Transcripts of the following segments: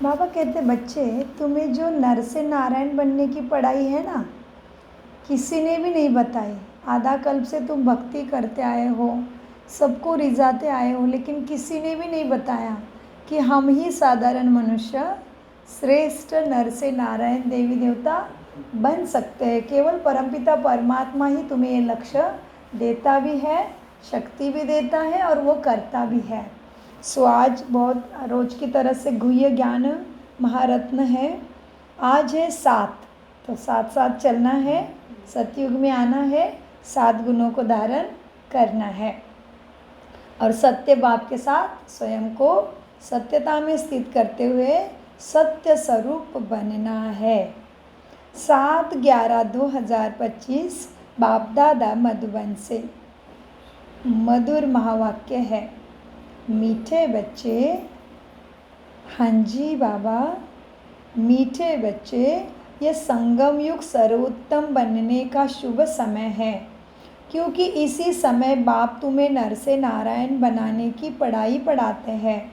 बाबा कहते बच्चे, तुम्हें जो नर से नारायण बनने की पढ़ाई है ना, किसी ने भी नहीं बताई। आधा कल्प से तुम भक्ति करते आए हो, सबको रिझाते आए हो, लेकिन किसी ने भी नहीं बताया कि हम ही साधारण मनुष्य श्रेष्ठ नर से नारायण देवी देवता बन सकते हैं। केवल परमपिता परमात्मा ही तुम्हें ये लक्ष्य देता भी है, शक्ति भी देता है और वो करता भी है। सो आज बहुत रोज की तरह से गुह्य ज्ञान महारत्न है। आज है 7, तो साथ साथ चलना है, सतयुग में आना है, 7 गुणों को धारण करना है और सत्य भाव के साथ स्वयं को सत्यता में स्थित करते हुए सत्य स्वरूप बनना है। 7/11/2025 बाप दादा मधुबन से मधुर महावाक्य है। मीठे बच्चे, हाँ जी बाबा, मीठे बच्चे, ये संगम युग सर्वोत्तम बनने का शुभ समय है, क्योंकि इसी समय बाप तुम्हें नर से नारायण बनाने की पढ़ाई पढ़ाते हैं।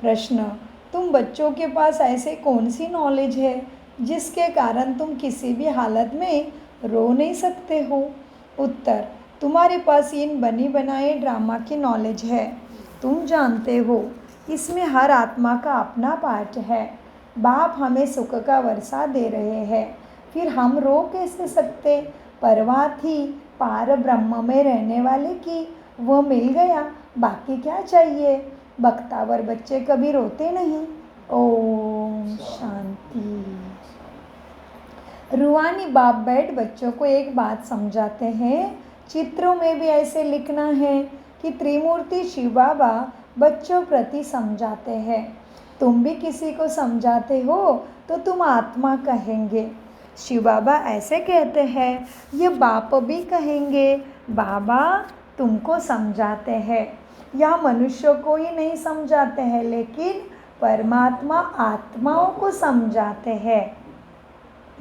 प्रश्न, तुम बच्चों के पास ऐसे कौन सी नॉलेज है जिसके कारण तुम किसी भी हालत में रो नहीं सकते हो? उत्तर, तुम्हारे पास इन बनी बनाए ड्रामा की नॉलेज है। तुम जानते हो इसमें हर आत्मा का अपना पार्ट है। बाप हमें सुख का वर्षा दे रहे हैं, फिर हम रो कैसे सकते? परवाह थी पार ब्रह्म में रहने वाले की, वो मिल गया, बाकी क्या चाहिए? बख्तावर बच्चे कभी रोते नहीं। ओम शांति। रूहानी बाप बैठ बच्चों को एक बात समझाते हैं। चित्रों में भी ऐसे लिखना है कि त्रिमूर्ति शिव बाबा बच्चों प्रति समझाते हैं। तुम भी किसी को समझाते हो तो तुम आत्मा कहेंगे। शिव बाबा ऐसे कहते हैं, ये बाप भी कहेंगे बाबा तुमको समझाते हैं। यह मनुष्यों को ही नहीं समझाते हैं, लेकिन परमात्मा आत्माओं को समझाते हैं,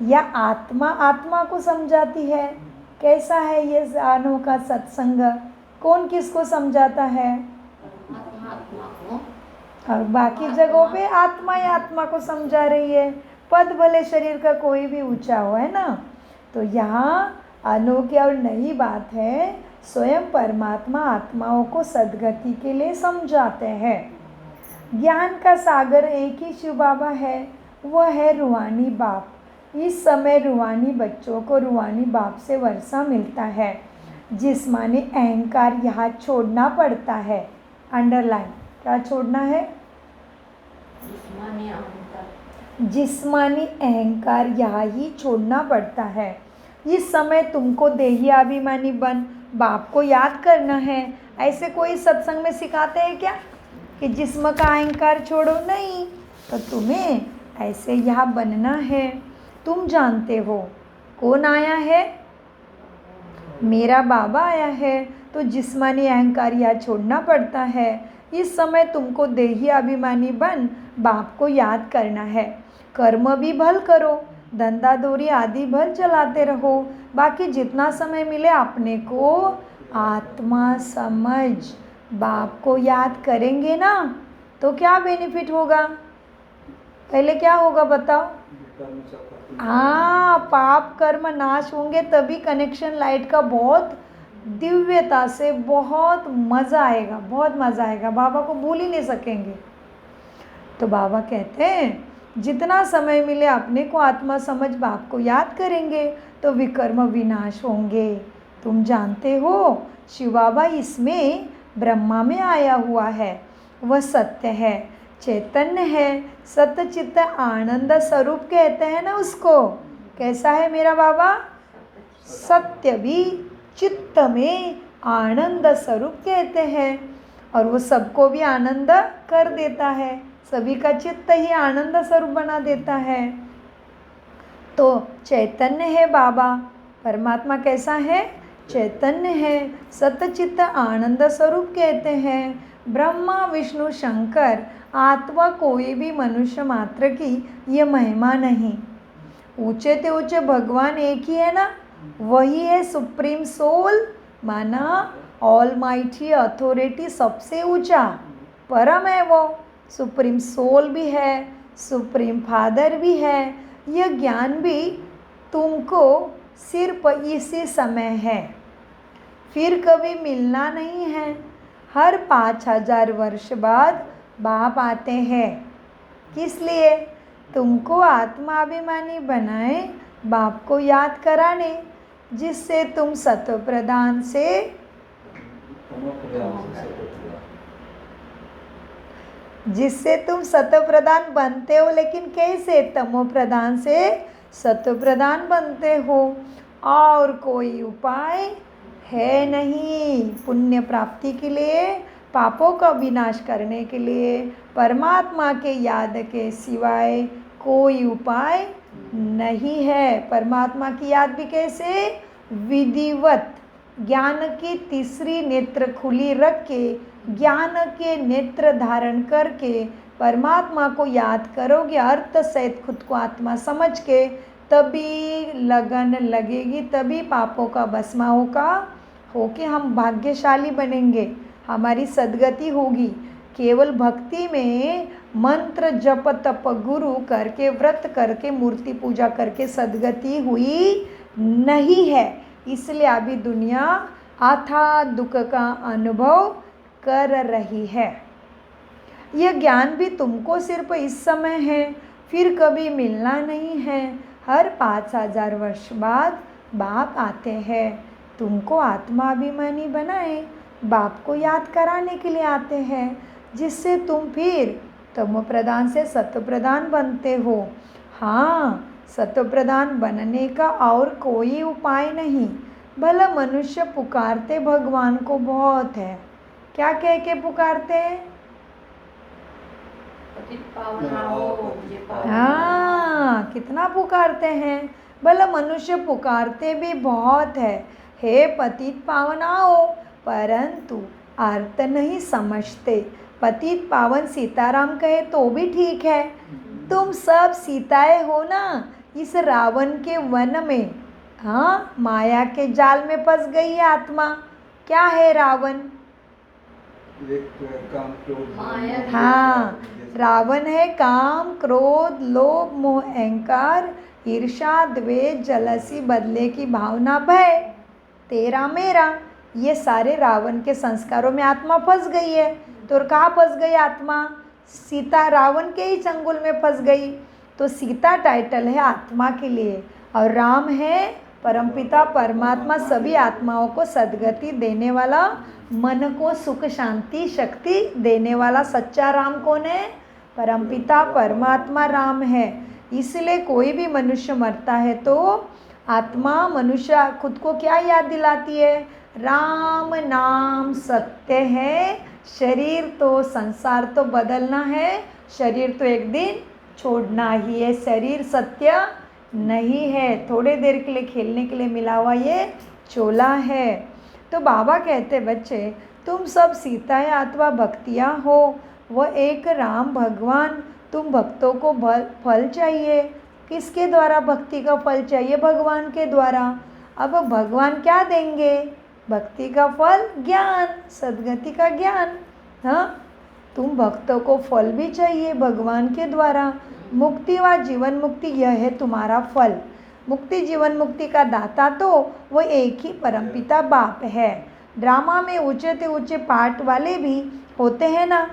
या आत्मा आत्मा को समझाती है। कैसा है ये जानों का सत्संग? कौन किसको समझाता है? और बाकी जगहों पे आत्मा ही आत्मा को समझा रही है। पद भले शरीर का कोई भी ऊंचा हो, है ना। तो यहाँ अनोखी और नई बात है, स्वयं परमात्मा आत्माओं को सद्गति के लिए समझाते हैं। ज्ञान का सागर एक ही शिव बाबा है, वह है रूहानी बाप। इस समय रूहानी बच्चों को रूहानी बाप से वर्षा मिलता है। जिस्मानी अहंकार यहाँ छोड़ना पड़ता है। अंडरलाइन, क्या छोड़ना है? जिस्मानी अहंकार यहाँ ही छोड़ना पड़ता है। इस समय तुमको देही अभिमानी बन बाप को याद करना है। ऐसे कोई सत्संग में सिखाते हैं क्या कि जिस्म का अहंकार छोड़ो? नहीं, तो तुम्हें ऐसे यहाँ बनना है। तुम जानते हो कौन आया है? मेरा बाबा आया है। तो जिस्मानी अहंकार यहाँ छोड़ना पड़ता है। इस समय तुमको देही अभिमानी बन बाप को याद करना है। कर्म भी भल करो, धंधा दौरी आदि भल चलाते रहो। बाकी जितना समय मिले अपने को आत्मा समझ बाप को याद करेंगे ना, तो क्या बेनिफिट होगा? पहले क्या होगा बताओ? हाँ, पाप कर्म नाश होंगे, तभी कनेक्शन लाइट का बहुत दिव्यता से बहुत मज़ा आएगा, बहुत मज़ा आएगा। बाबा को भूल ही नहीं सकेंगे। तो बाबा कहते हैं जितना समय मिले अपने को आत्मा समझ बाप को याद करेंगे तो विकर्म विनाश होंगे। तुम जानते हो शिव बाबा इसमें ब्रह्मा में आया हुआ है। वह सत्य है, चैतन्य है, सतचित्त आनंद स्वरूप कहते हैं ना उसको। कैसा है मेरा बाबा? सत्य भी चित्त में आनंद स्वरूप कहते हैं, और वो सबको भी आनंद कर देता है। सभी का चित्त ही आनंद स्वरूप बना देता है। तो चैतन्य है बाबा। परमात्मा कैसा है? चैतन्य है, सतचित्त आनंद स्वरूप कहते हैं। ब्रह्मा विष्णु शंकर आत्मा कोई भी मनुष्य मात्र की ये महिमा नहीं। ऊंचे ते ऊंचे भगवान एक ही है ना, वही है सुप्रीम सोल, माना ऑल माइटी अथॉरिटी, सबसे ऊंचा परम है वो। सुप्रीम सोल भी है, सुप्रीम फादर भी है। यह ज्ञान भी तुमको सिर्फ इसी समय है, फिर कभी मिलना नहीं है। हर 5000 वर्ष बाद बाप आते हैं। किस लिए? तुमको आत्माभिमानी बनाए, बाप को याद कराने, जिससे तुम सत्व प्रधान से सत्व प्रधान बनते हो। लेकिन कैसे? तमो प्रधान से सत्व प्रधान बनते हो। और कोई उपाय है नहीं। पुण्य प्राप्ति के लिए, पापों का विनाश करने के लिए परमात्मा के याद के सिवाय कोई उपाय नहीं है। परमात्मा की याद भी कैसे? विधिवत ज्ञान की तीसरी नेत्र खुली रख के, ज्ञान के नेत्र धारण करके परमात्मा को याद करोगे, अर्थ सहित खुद को आत्मा समझ के, तभी लगन लगेगी, तभी पापों का भस्मा होके हम भाग्यशाली बनेंगे, हमारी सद्गति होगी। केवल भक्ति में मंत्र जप तप गुरु करके, व्रत करके, मूर्ति पूजा करके सद्गति हुई नहीं है। इसलिए अभी दुनिया अथाह दुख का अनुभव कर रही है। यह ज्ञान भी तुमको सिर्फ इस समय है, फिर कभी मिलना नहीं है। हर 5000 वर्ष बाद बाप आते हैं। तुमको आत्माभिमानी बनाए, बाप को याद कराने के लिए आते हैं, जिससे तुम फिर तमो प्रधान से सत्व प्रधान बनते हो। हाँ, सत्व प्रधान बनने का और कोई उपाय नहीं। भला मनुष्य पुकारते भगवान को बहुत है। क्या कह के पुकारते हैं? हाँ, कितना पुकारते हैं। भला मनुष्य पुकारते भी बहुत है, हे पतित पावन आओ, परंतु अर्थ नहीं समझते। पतित पावन सीताराम कहे तो भी ठीक है। तुम सब सीताएं हो ना इस रावण के वन में। हाँ, माया के जाल में फंस गई है आत्मा। क्या है रावण? हाँ, रावण है काम क्रोध लोभ मोह अहंकार ईर्ष्या द्वेष जलसी बदले की भावना भय तेरा मेरा। ये सारे रावण के संस्कारों में आत्मा फंस गई है। तो कहाँ फंस गई आत्मा? सीता रावण के ही चंगुल में फंस गई। तो सीता टाइटल है आत्मा के लिए, और राम है परमपिता परमात्मा, सभी आत्माओं को सद्गति देने वाला, मन को सुख शांति शक्ति देने वाला। सच्चा राम कौन है? परमपिता परमात्मा राम है। इसलिए कोई भी मनुष्य मरता है तो आत्मा मनुष्य खुद को क्या याद दिलाती है? राम नाम सत्य है, शरीर तो संसार तो बदलना है, शरीर तो एक दिन छोड़ना ही है। शरीर सत्य नहीं है, थोड़े देर के लिए खेलने के लिए मिला हुआ ये चोला है। तो बाबा कहते बच्चे, तुम सब सीताएं अथवा भक्तियाँ हो, वह एक राम भगवान। तुम भक्तों को फल चाहिए। किसके द्वारा भक्ति का फल चाहिए? भगवान के द्वारा। अब भगवान क्या देंगे? भक्ति का फल ज्ञान, सद्गति का ज्ञान। हाँ, तुम भक्तों को फल भी चाहिए भगवान के द्वारा। मुक्ति व जीवन मुक्ति, यह है तुम्हारा फल। मुक्ति जीवन मुक्ति का दाता तो वो एक ही परमपिता बाप है। ड्रामा में ऊंचे से ऊंचे पाठ वाले भी होते हैं ना।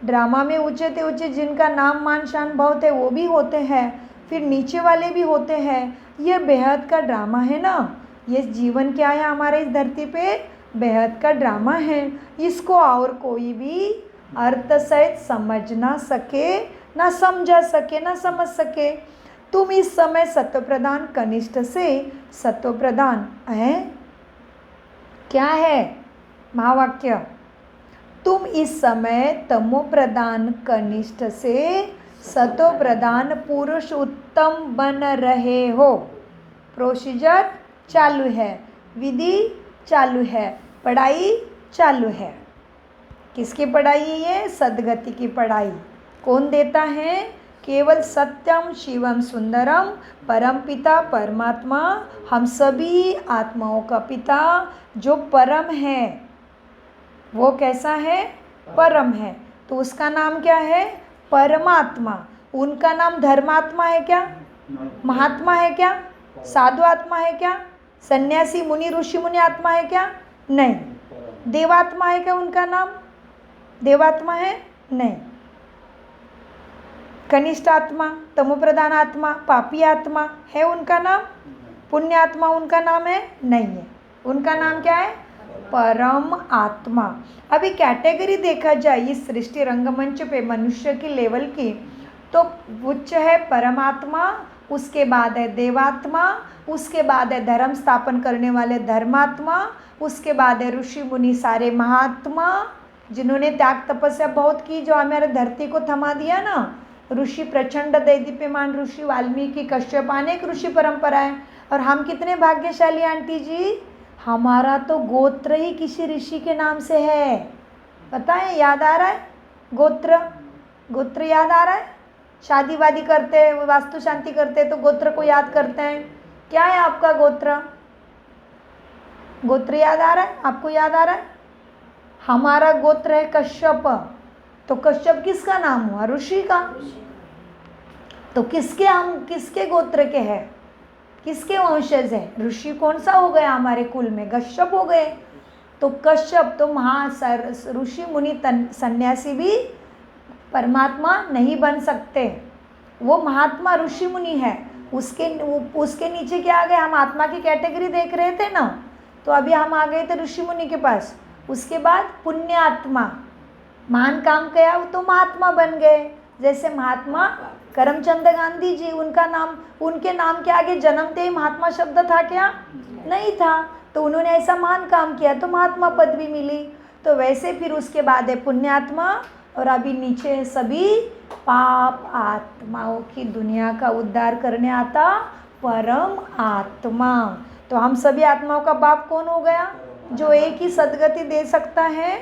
ड्रामा में ऊंचे से ऊंचे जिनका नाम मान शान बहुत है वो भी होते हैं, फिर नीचे वाले भी होते हैं। ये बेहद का ड्रामा है ना। ये जीवन क्या है हमारे इस धरती पे? बेहद का ड्रामा है। इसको और कोई भी अर्थ सहित समझ ना सके, ना समझा सके, ना समझ सके। तुम इस समय सत्व प्रधान कनिष्ठ से सत्व प्रधान है। क्या है महावाक्य? तुम इस समय तमो प्रधान कनिष्ठ से सत्व प्रधान पुरुष उत्तम बन रहे हो। प्रोसीजर चालू है, विधि चालू है, पढ़ाई चालू है। किसकी पढ़ाई है ये? सद्गति की पढ़ाई। कौन देता है? केवल सत्यम शिवम सुंदरम परमपिता परमात्मा, हम सभी आत्माओं का पिता जो परम है। वो कैसा है? परम है। तो उसका नाम क्या है? परमात्मा। उनका नाम धर्मात्मा है क्या? महात्मा है क्या? साधु आत्मा है क्या? सन्यासी मुनि ऋषि मुनि आत्मा है क्या? नहीं। देवात्मा है क्या उनका नाम? देवात्मा है? नहीं। कनिष्ठ आत्मा, तमोप्रधान आत्मा, पापी आत्मा है उनका नाम? पुण्य आत्मा उनका नाम है? नहीं है। उनका नाम क्या है? परम आत्मा। अभी कैटेगरी देखा जाए इस सृष्टि रंगमंच पे मनुष्य की लेवल की, तो उच्च है परमात्मा, उसके बाद है देवात्मा, उसके बाद है धर्म स्थापन करने वाले धर्मात्मा, उसके बाद है ऋषि मुनि सारे महात्मा जिन्होंने त्याग तपस्या बहुत की, जो हमारे धरती को थमा दिया ना। ऋषि प्रचंड दैदीप्यमान ऋषि, वाल्मीकि, कश्यप, अनेक ऋषि परंपरा है। और हम कितने भाग्यशाली आंटी जी, हमारा तो गोत्र ही किसी ऋषि के नाम से है। पता है? याद आ रहा है? गोत्र याद आ रहा है? शादी वादी करते हैं, वास्तु शांति करते हैं तो गोत्र को याद करते हैं। क्या है आपका गोत्र? गोत्र याद आ रहा है? आपको याद आ रहा है? हमारा गोत्र है कश्यप। तो कश्यप किसका नाम हुआ? ऋषि का। तो किसके गोत्र के हैं? किसके वंशज है? ऋषि कौन सा हो गया हमारे कुल में? कश्यप हो गए। तो कश्यप तो ऋषि मुनि सन्यासी भी परमात्मा नहीं बन सकते, वो महात्मा ऋषि मुनि है। उसके नीचे क्या आ गए? हम आत्मा की कैटेगरी देख रहे थे ना, तो अभी हम आ गए थे ऋषि मुनि के पास। उसके बाद पुण्य आत्मा, महान काम किया तो महात्मा बन गए। जैसे महात्मा करमचंद गांधी जी, उनके नाम के आगे जन्मते ही महात्मा शब्द था क्या? नहीं था। तो उन्होंने ऐसा महान काम किया तो महात्मा पदवी मिली। तो वैसे फिर उसके बाद है पुण्यात्मा, और अभी नीचे सभी पाप आत्माओं की दुनिया का उद्धार करने आता परम आत्मा। तो हम सभी आत्माओं का बाप कौन हो गया? जो एक ही सदगति दे सकता है,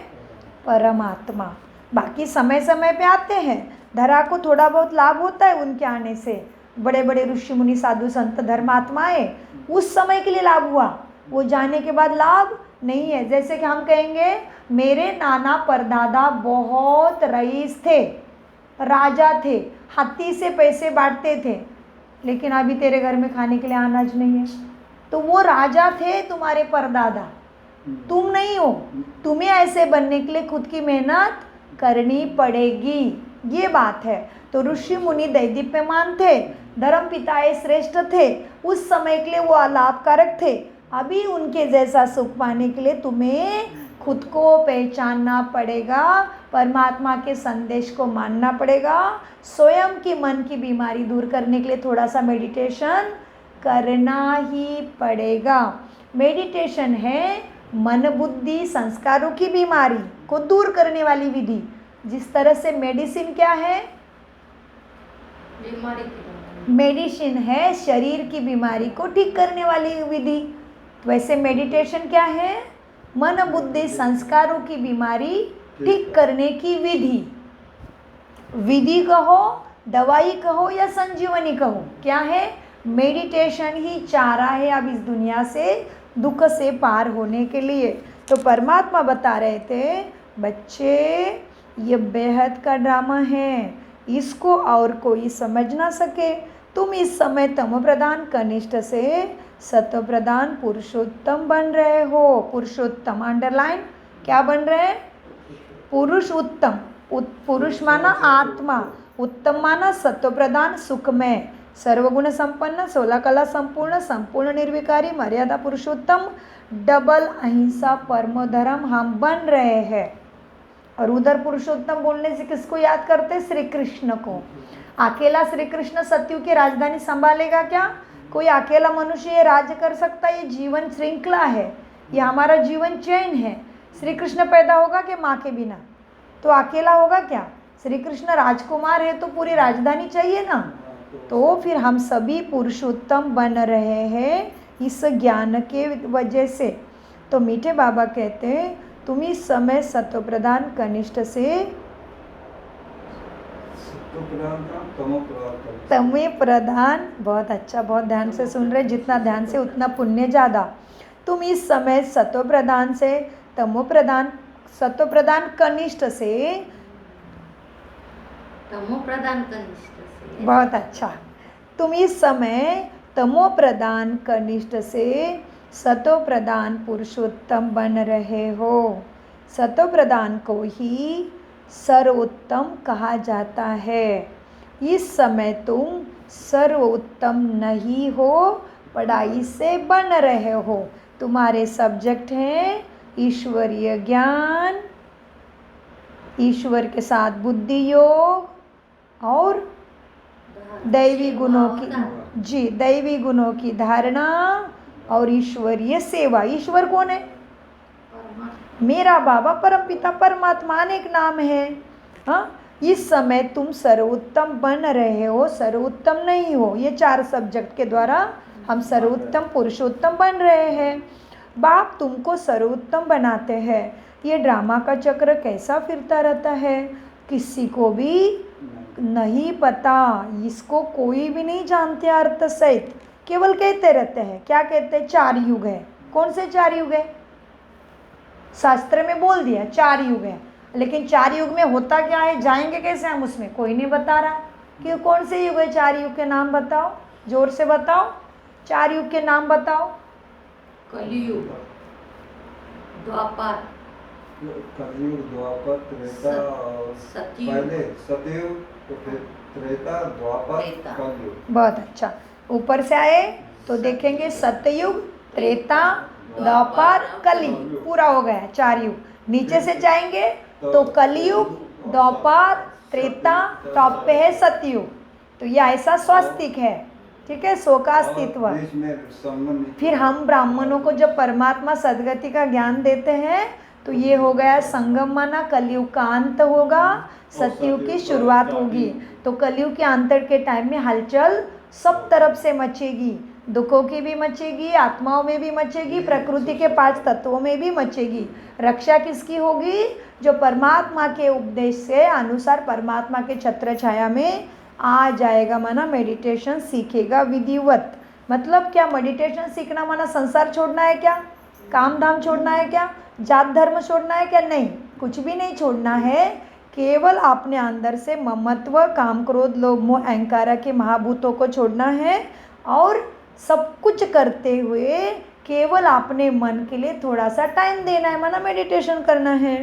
परमात्मा। बाकी समय समय पे आते हैं, धरा को थोड़ा बहुत लाभ होता है उनके आने से। बड़े बड़े ऋषि मुनि साधु संत धर्मात्माएं, उस समय के लिए लाभ हुआ, वो जाने के बाद लाभ नहीं है। जैसे कि हम कहेंगे मेरे नाना परदादा बहुत रईस थे, राजा थे, हाथी से पैसे बांटते थे, लेकिन अभी तेरे घर में खाने के लिए अनाज नहीं है। तो वो राजा थे तुम्हारे परदादा, तुम नहीं हो। तुम्हें ऐसे बनने के लिए खुद की मेहनत करनी पड़ेगी, ये बात है। तो ऋषि मुनि दैदीप्यमान थे, धर्म पिताएं श्रेष्ठ थे, उस समय के लिए वो लाभकारक थे। अभी उनके जैसा सुख पाने के लिए तुम्हें खुद को पहचानना पड़ेगा, परमात्मा के संदेश को मानना पड़ेगा। स्वयं की मन की बीमारी दूर करने के लिए थोड़ा सा मेडिटेशन करना ही पड़ेगा। मेडिटेशन है मन बुद्धि संस्कारों की बीमारी को दूर करने वाली विधि। जिस तरह से मेडिसिन क्या है? मेडिसिन है शरीर की बीमारी को ठीक करने वाली विधि, वैसे मेडिटेशन क्या है? मन बुद्धि संस्कारों की बीमारी ठीक करने की विधि। विधि कहो, दवाई कहो या संजीवनी कहो, क्या है? मेडिटेशन ही चारा है अब इस दुनिया से दुख से पार होने के लिए। तो परमात्मा बता रहे थे, बच्चे ये बेहद का ड्रामा है, इसको और कोई समझ ना सके। तुम इस समय तमो प्रधान कनिष्ठ से सत्व प्रधान पुरुषोत्तम बन रहे हो। पुरुषोत्तम अंडरलाइन, क्या बन रहे हैं? पुरुष उत्तम। पुरुष माना आत्मा, उत्तम माना सत्व प्रधान सुखमय, सर्वगुण संपन्न, 16 कला संपूर्ण, संपूर्ण निर्विकारी, मर्यादा पुरुषोत्तम, डबल अहिंसा परम धर्म हम बन रहे हैं। और उधर पुरुषोत्तम बोलने से किसको याद करते? श्री कृष्ण को। अकेला श्री कृष्ण सत्यु की राजधानी संभालेगा क्या? कोई अकेला मनुष्य ये राज्य कर सकता? ये जीवन श्रृंखला है, ये हमारा जीवन चैन है। श्री कृष्ण पैदा होगा कि माँ के बिना? तो अकेला होगा क्या? श्री कृष्ण राजकुमार है तो पूरी राजधानी चाहिए ना। तो फिर हम सभी पुरुषोत्तम बन रहे हैं इस ज्ञान के वजह से। तो मीठे बाबा कहते हैं, तुम इस समय सत्व प्रधान कनिष्ठ से तमे प्रधान, बहुत अच्छा, बहुत ध्यान से सुन रहे, जितना ध्यान से उतना पुण्य ज़्यादा। तुम इस समय सत्व प्रधान से तमो प्रधान, सत्व प्रधान कनिष्ठ से तमो प्रधान कनिष्ठ से। बहुत अच्छा। तुम इस समय तमो प्रधान कनिष्ठ से सतो प्रधान पुरुषोत्तम बन रहे हो। सतो प्रधान को ही सर्वोत्तम कहा जाता है। इस समय तुम सर्वोत्तम नहीं हो, पढ़ाई से बन रहे हो। तुम्हारे सब्जेक्ट हैं ईश्वरीय ज्ञान, ईश्वर के साथ बुद्धि योग और दैवी गुणों की दैवी गुणों की धारणा और ईश्वरीय सेवा। ईश्वर कौन है? मेरा बाबा परमपिता परमात्मा अनेक नाम है। हाँ, इस समय तुम सर्वोत्तम बन रहे हो, सर्वोत्तम नहीं हो। ये 4 सब्जेक्ट के द्वारा हम सर्वोत्तम पुरुषोत्तम बन रहे हैं। बाप तुमको सर्वोत्तम बनाते हैं। ये ड्रामा का चक्र कैसा फिरता रहता है किसी को भी नहीं पता, इसको कोई भी नहीं जानते अर्थ सहित, केवल कहते रहते हैं। क्या कहते हैं? 4 युग है। कौन से 4 युग है? शास्त्र में बोल दिया 4 युग है, लेकिन 4 युग में होता क्या है, जाएंगे कैसे हम उसमें? कोई नहीं बता रहा कि कौन से युग है। 4 युग के नाम बताओ, जोर से बताओ। 4 युग के नाम बताओ। कलियुग, द्वापर, कलयुग, द्वापर, त्रेता और सतयुग। पहले सतयुग, तो फिर त्रेता, द्वापर, त्रेता। कलयुग। बहुत अच्छा। ऊपर से आए तो देखेंगे सतयुग, त्रेता, द्वापर, कलयुग, पूरा हो गया 4 युग। नीचे से जाएंगे तो कलयुग, द्वापर, त्रेता, टॉप पे है सतयुग। तो ये ऐसा स्वास्तिक है, ठीक है, सो का अस्तित्व। बीच में संगम। फिर हम ब्राह्मणों को जब परमात्मा सदगति का ज्ञान देते हैं तो ये हो गया संगम, माना कलयुग का अंत होगा, सतयुग की शुरुआत होगी। तो कलयुग के अंत के टाइम में हलचल सब तरफ से मचेगी, दुखों की भी मचेगी, आत्माओं में भी मचेगी, प्रकृति के 5 तत्वों में भी मचेगी। रक्षा किसकी होगी? जो परमात्मा के उपदेश से अनुसार परमात्मा के छत्र छाया में आ जाएगा, माना मेडिटेशन सीखेगा विधिवत। मतलब क्या? मेडिटेशन सीखना माना संसार छोड़ना है क्या? काम धाम छोड़ना है क्या? जात धर्म छोड़ना है क्या? नहीं, कुछ भी नहीं छोड़ना है। केवल अपने अंदर से ममत्व, काम, क्रोध, लोभ, मोह, अहंकार के महाभूतों को छोड़ना है और सब कुछ करते हुए केवल अपने मन के लिए थोड़ा सा टाइम देना है, माना मेडिटेशन करना है।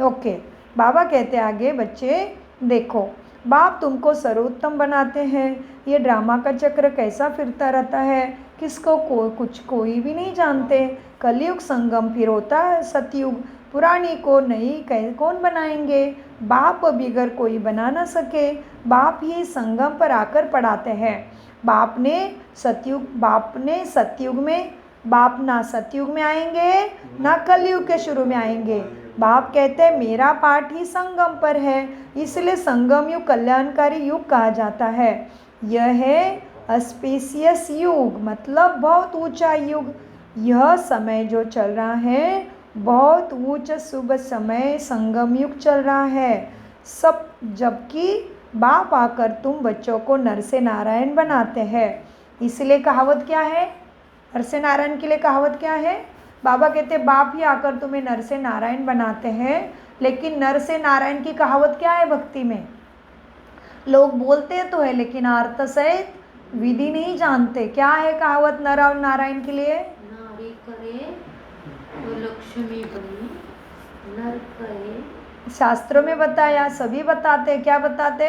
ओके, बाबा कहते आगे, बच्चे देखो, बाप तुमको सर्वोत्तम बनाते हैं। ये ड्रामा का चक्र कैसा फिरता रहता है, किसको कोई भी नहीं जानते। कलयुग संगम, फिर होता है सतयुग। पुरानी को नई कौन बनाएंगे? बाप बिगर कोई बना ना सके। बाप ही संगम पर आकर पढ़ाते हैं। बाप ने सतयुग में, बाप ना सतयुग में आएंगे ना कलयुग के शुरू में आएंगे। बाप कहते हैं मेरा पाठ ही संगम पर है, इसलिए संगम युग कल्याणकारी युग कहा जाता है। यह है स्पेसियस युग, मतलब बहुत ऊंचा युग। यह समय जो चल रहा है बहुत उच्च शुभ समय संगम युग चल रहा है सब, जबकि बाप आकर तुम बच्चों को नर से नारायण बनाते हैं। इसलिए कहावत क्या है? नर से नारायण के लिए कहावत क्या है? बाबा कहते बाप ही आकर तुम्हें नर से नारायण बनाते हैं। लेकिन नर से नारायण की कहावत क्या है भक्ति में? लोग बोलते तो है लेकिन अर्थ सहित विधि नहीं जानते। क्या है कहावत नर और नारायण के लिए? नारी करे तो लक्ष्मी बनी, नर करे। शास्त्रों में बताया, सभी बताते, क्या बताते?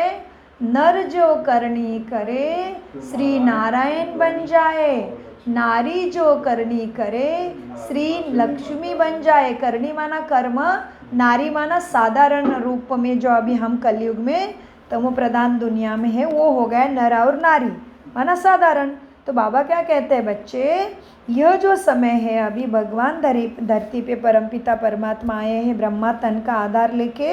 नर जो करनी करे श्री नारायण बन जाए, नारी जो करनी करे श्री लक्ष्मी बन जाए। करनी माना कर्म, नारी माना साधारण रूप में जो अभी हम कलयुग में तमो प्रधान दुनिया में है वो हो गया नर और नारी माना साधारण। तो बाबा क्या कहते हैं बच्चे, यह जो समय है अभी भगवान धरती पे परमपिता परमात्मा आए हैं ब्रह्मा तन का आधार लेके,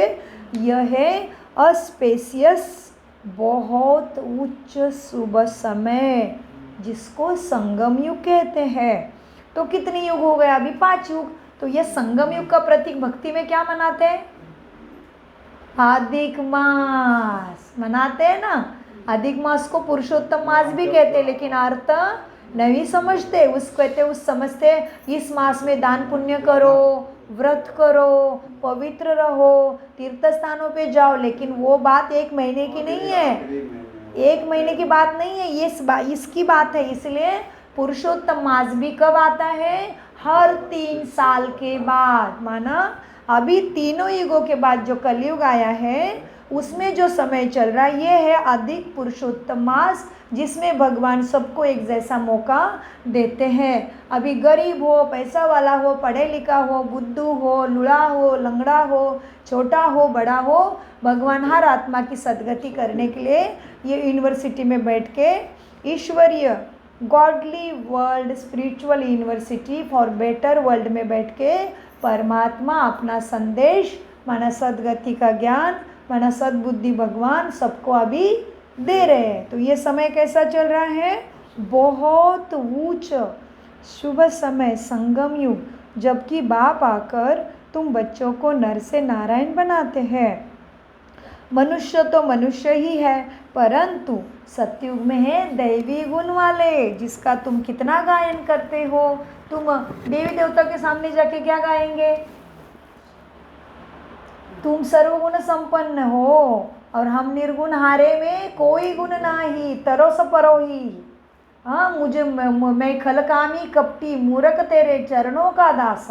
यह है अस्पेसियस बहुत उच्च शुभ समय जिसको संगम युग कहते हैं। तो कितने युग हो गए अभी? 5 युग। तो यह संगम युग का प्रतीक भक्ति में क्या मनाते हैं? अधिक मास मनाते हैं ना। अधिक मास को पुरुषोत्तम मास भी कहते हैं, लेकिन अर्थ नहीं समझते। उस कहते उस समझते इस मास में दान पुण्य करो, व्रत करो, पवित्र रहो, तीर्थ स्थानों पे जाओ, लेकिन वो बात 1 महीने की नहीं है, 1 महीने की बात नहीं है, ये इसकी बात है। इसलिए पुरुषोत्तम मास भी कब आता है? हर 3 साल के बाद। माना अभी तीनों युगों के बाद जो कलयुग आया है उसमें जो समय चल रहा है ये है अधिक पुरुषोत्तम मास, जिसमें भगवान सबको एक जैसा मौका देते हैं। अभी गरीब हो, पैसा वाला हो, पढ़े लिखा हो, बुद्धू हो, लुड़ा हो, लंगड़ा हो, छोटा हो, बड़ा हो, भगवान हर आत्मा की सद्गति करने के लिए ये यूनिवर्सिटी में बैठ के ईश्वरीय godly world spiritual university for better world में बैठ के परमात्मा अपना संदेश, माना सद्गति का ज्ञान, माना सद्बुद्धि भगवान सबको अभी दे रहे हैं। तो ये समय कैसा चल रहा है? बहुत उच्च शुभ समय, संगम युग, जबकि बाप आकर तुम बच्चों को नर से नारायण बनाते हैं। मनुष्य तो मनुष्य ही है, परंतु सत्युग में है दैवी गुण वाले, जिसका तुम कितना गायन करते हो। तुम देवी देवता के सामने जाके क्या गाएंगे? तुम सर्वगुण संपन्न हो और हम निर्गुण हारे में कोई गुण नाही, तरो स परो ही। हाँ, मुझे मैं खलकामी कपटी मूर्ख तेरे चरणों का दास,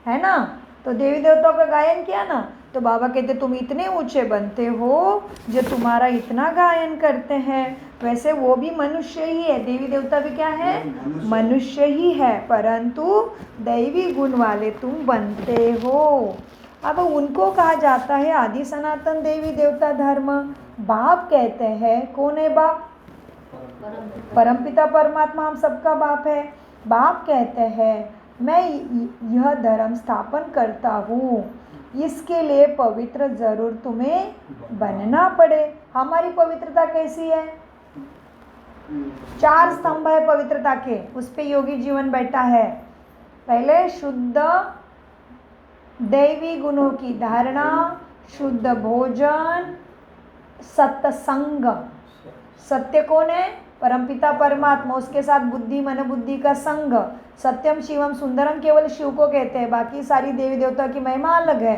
है ना। तो देवी देवताओं का गायन किया ना, तो बाबा कहते तुम इतने ऊंचे बनते हो जो तुम्हारा इतना गायन करते हैं। वैसे वो भी मनुष्य ही है, देवी देवता भी क्या है? मनुष्य ही है, परंतु दैवी गुण वाले तुम बनते हो। अब उनको कहा जाता है आदि सनातन देवी देवता धर्म। बाप कहते हैं, कौन है बाप? परमपिता परमात्मा हम सबका बाप है। बाप कहते हैं मैं यह धर्म स्थापन करता हूँ, इसके लिए पवित्र जरूर तुम्हें बनना पड़े। हमारी पवित्रता कैसी है? 4 स्तंभ है पवित्रता के, उस पे योगी जीवन बैठा है। पहले शुद्ध दैवी गुणों की धारणा, शुद्ध भोजन, सत्संग। सत्य कौन है? परमपिता परमात्मा, उसके साथ बुद्धि मन बुद्धि का संग। सत्यम शिवम सुंदरम केवल शिव को कहते हैं, बाकी सारी देवी देवता की महिमा अलग है।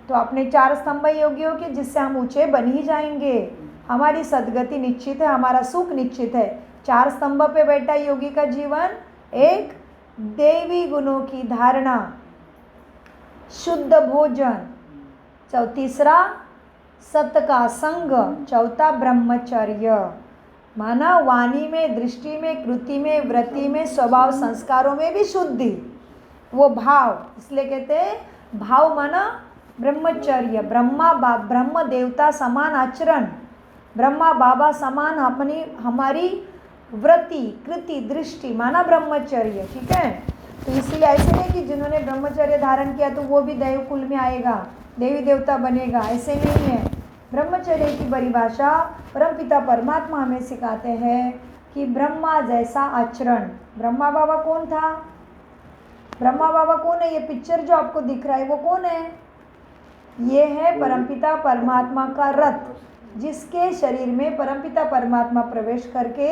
तो अपने 4 स्तंभ योगियों के, जिससे हम ऊंचे बन ही जाएंगे। हमारी सद्गति निश्चित है, हमारा सुख निश्चित है। 4 स्तंभ पे बैठा योगी का जीवन, एक देवी गुणों की धारणा, शुद्ध भोजन, तीसरा सत्य का संग, चौथा ब्रह्मचर्य। माना वाणी में, दृष्टि में, कृति में, व्रति में, स्वभाव संस्कारों में भी शुद्धि, वो भाव, इसलिए कहते हैं भाव माना ब्रह्मचर्य। ब्रह्म देवता समान आचरण, ब्रह्मा बाबा समान हमारी व्रति, कृति, दृष्टि, माना ब्रह्मचर्य। ठीक है, तो इसलिए ऐसे नहीं कि जिन्होंने ब्रह्मचर्य धारण किया तो वो भी दैव कुल में आएगा, देवी देवता बनेगा, ऐसे नहीं है। ब्रह्मचर्य की परिभाषा परमपिता परमात्मा हमें सिखाते हैं कि ब्रह्मा जैसा आचरण। ब्रह्मा बाबा कौन था? ब्रह्मा बाबा कौन है? ये पिक्चर जो आपको दिख रहा है वो कौन है? ये है परमपिता परमात्मा का रथ, जिसके शरीर में परमपिता परमात्मा प्रवेश करके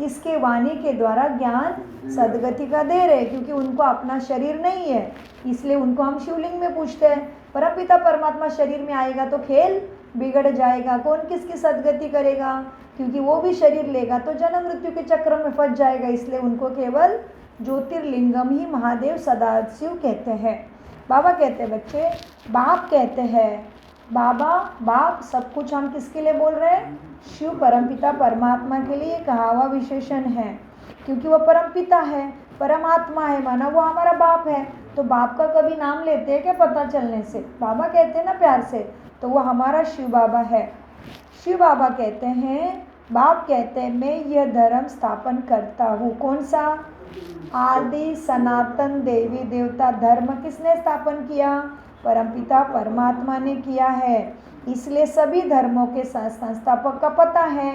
इसके वाणी के द्वारा ज्ञान सद्गति का दे रहे, क्योंकि उनको अपना शरीर नहीं है, इसलिए उनको हम शिवलिंग में पूछते हैं। परमपिता परमात्मा शरीर में आएगा तो खेल बिगड़ जाएगा, कौन किसकी सद्गति करेगा? क्योंकि वो भी शरीर लेगा तो जन्म मृत्यु के चक्र में फंस जाएगा, इसलिए उनको केवल ज्योतिर्लिंगम ही महादेव सदाशिव कहते हैं। बाबा कहते हैं बच्चे, बाप कहते हैं, बाबा बाप सब कुछ हम किसके लिए बोल रहे हैं? शिव परमपिता परमात्मा के लिए कहा हुआ विशेषण है, क्योंकि वह परमपिता है, परमात्मा है, माना वो हमारा बाप है। तो बाप का कभी नाम लेते हैं क्या पता चलने से? बाबा कहते हैं ना प्यार से, तो वो हमारा शिव बाबा है। शिव बाबा कहते हैं, बाप कहते हैं मैं यह धर्म स्थापन करता हूँ। कौन सा? आदि सनातन देवी देवता धर्म किसने स्थापन किया? परमपिता परमात्मा ने किया है। इसलिए सभी धर्मों के संस्थापक का पता है।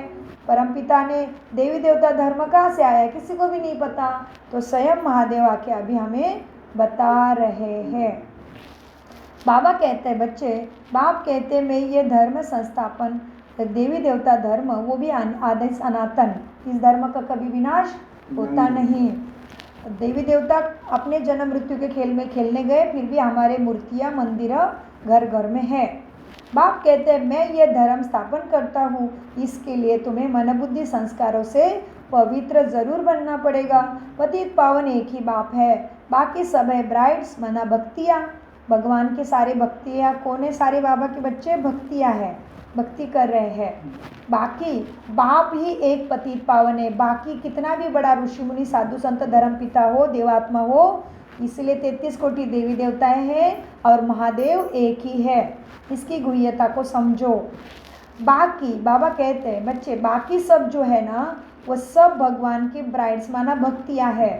परमपिता ने देवी देवता धर्म कहाँ से आया किसी को भी नहीं पता, तो स्वयं महादेव आके अभी हमें बता रहे हैं। बाबा कहते हैं बच्चे, बाप कहते हैं मैं ये धर्म संस्थापन, देवी देवता धर्म वो भी आदि सनातन, इस धर्म का कभी विनाश होता नहीं। देवी देवता अपने जन्म मृत्यु के खेल में खेलने गए, फिर भी हमारे मूर्तियाँ मंदिर घर घर में है। बाप कहते हैं मैं ये धर्म स्थापन करता हूँ, इसके लिए तुम्हें मन बुद्धि संस्कारों से पवित्र जरूर बनना पड़ेगा। पतित पावन एक ही बाप है, बाकी सब है ब्राइड्स मना भक्तियाँ। भगवान के सारे भक्तियाँ कौन है? सारे बाबा के बच्चे भक्तियाँ है, भक्ति कर रहे हैं। बाकी बाप ही एक पतित पावन है। बाकी कितना भी बड़ा ऋषि मुनि साधु संत धर्म पिता हो, देवात्मा हो, इसलिए 33 कोटि देवी देवताएं हैं और महादेव एक ही है। इसकी गुह्यता को समझो। बाकी बाबा कहते हैं बच्चे बाकी सब जो है ना वो सब भगवान की ब्राइड्स माना भक्तियाँ है।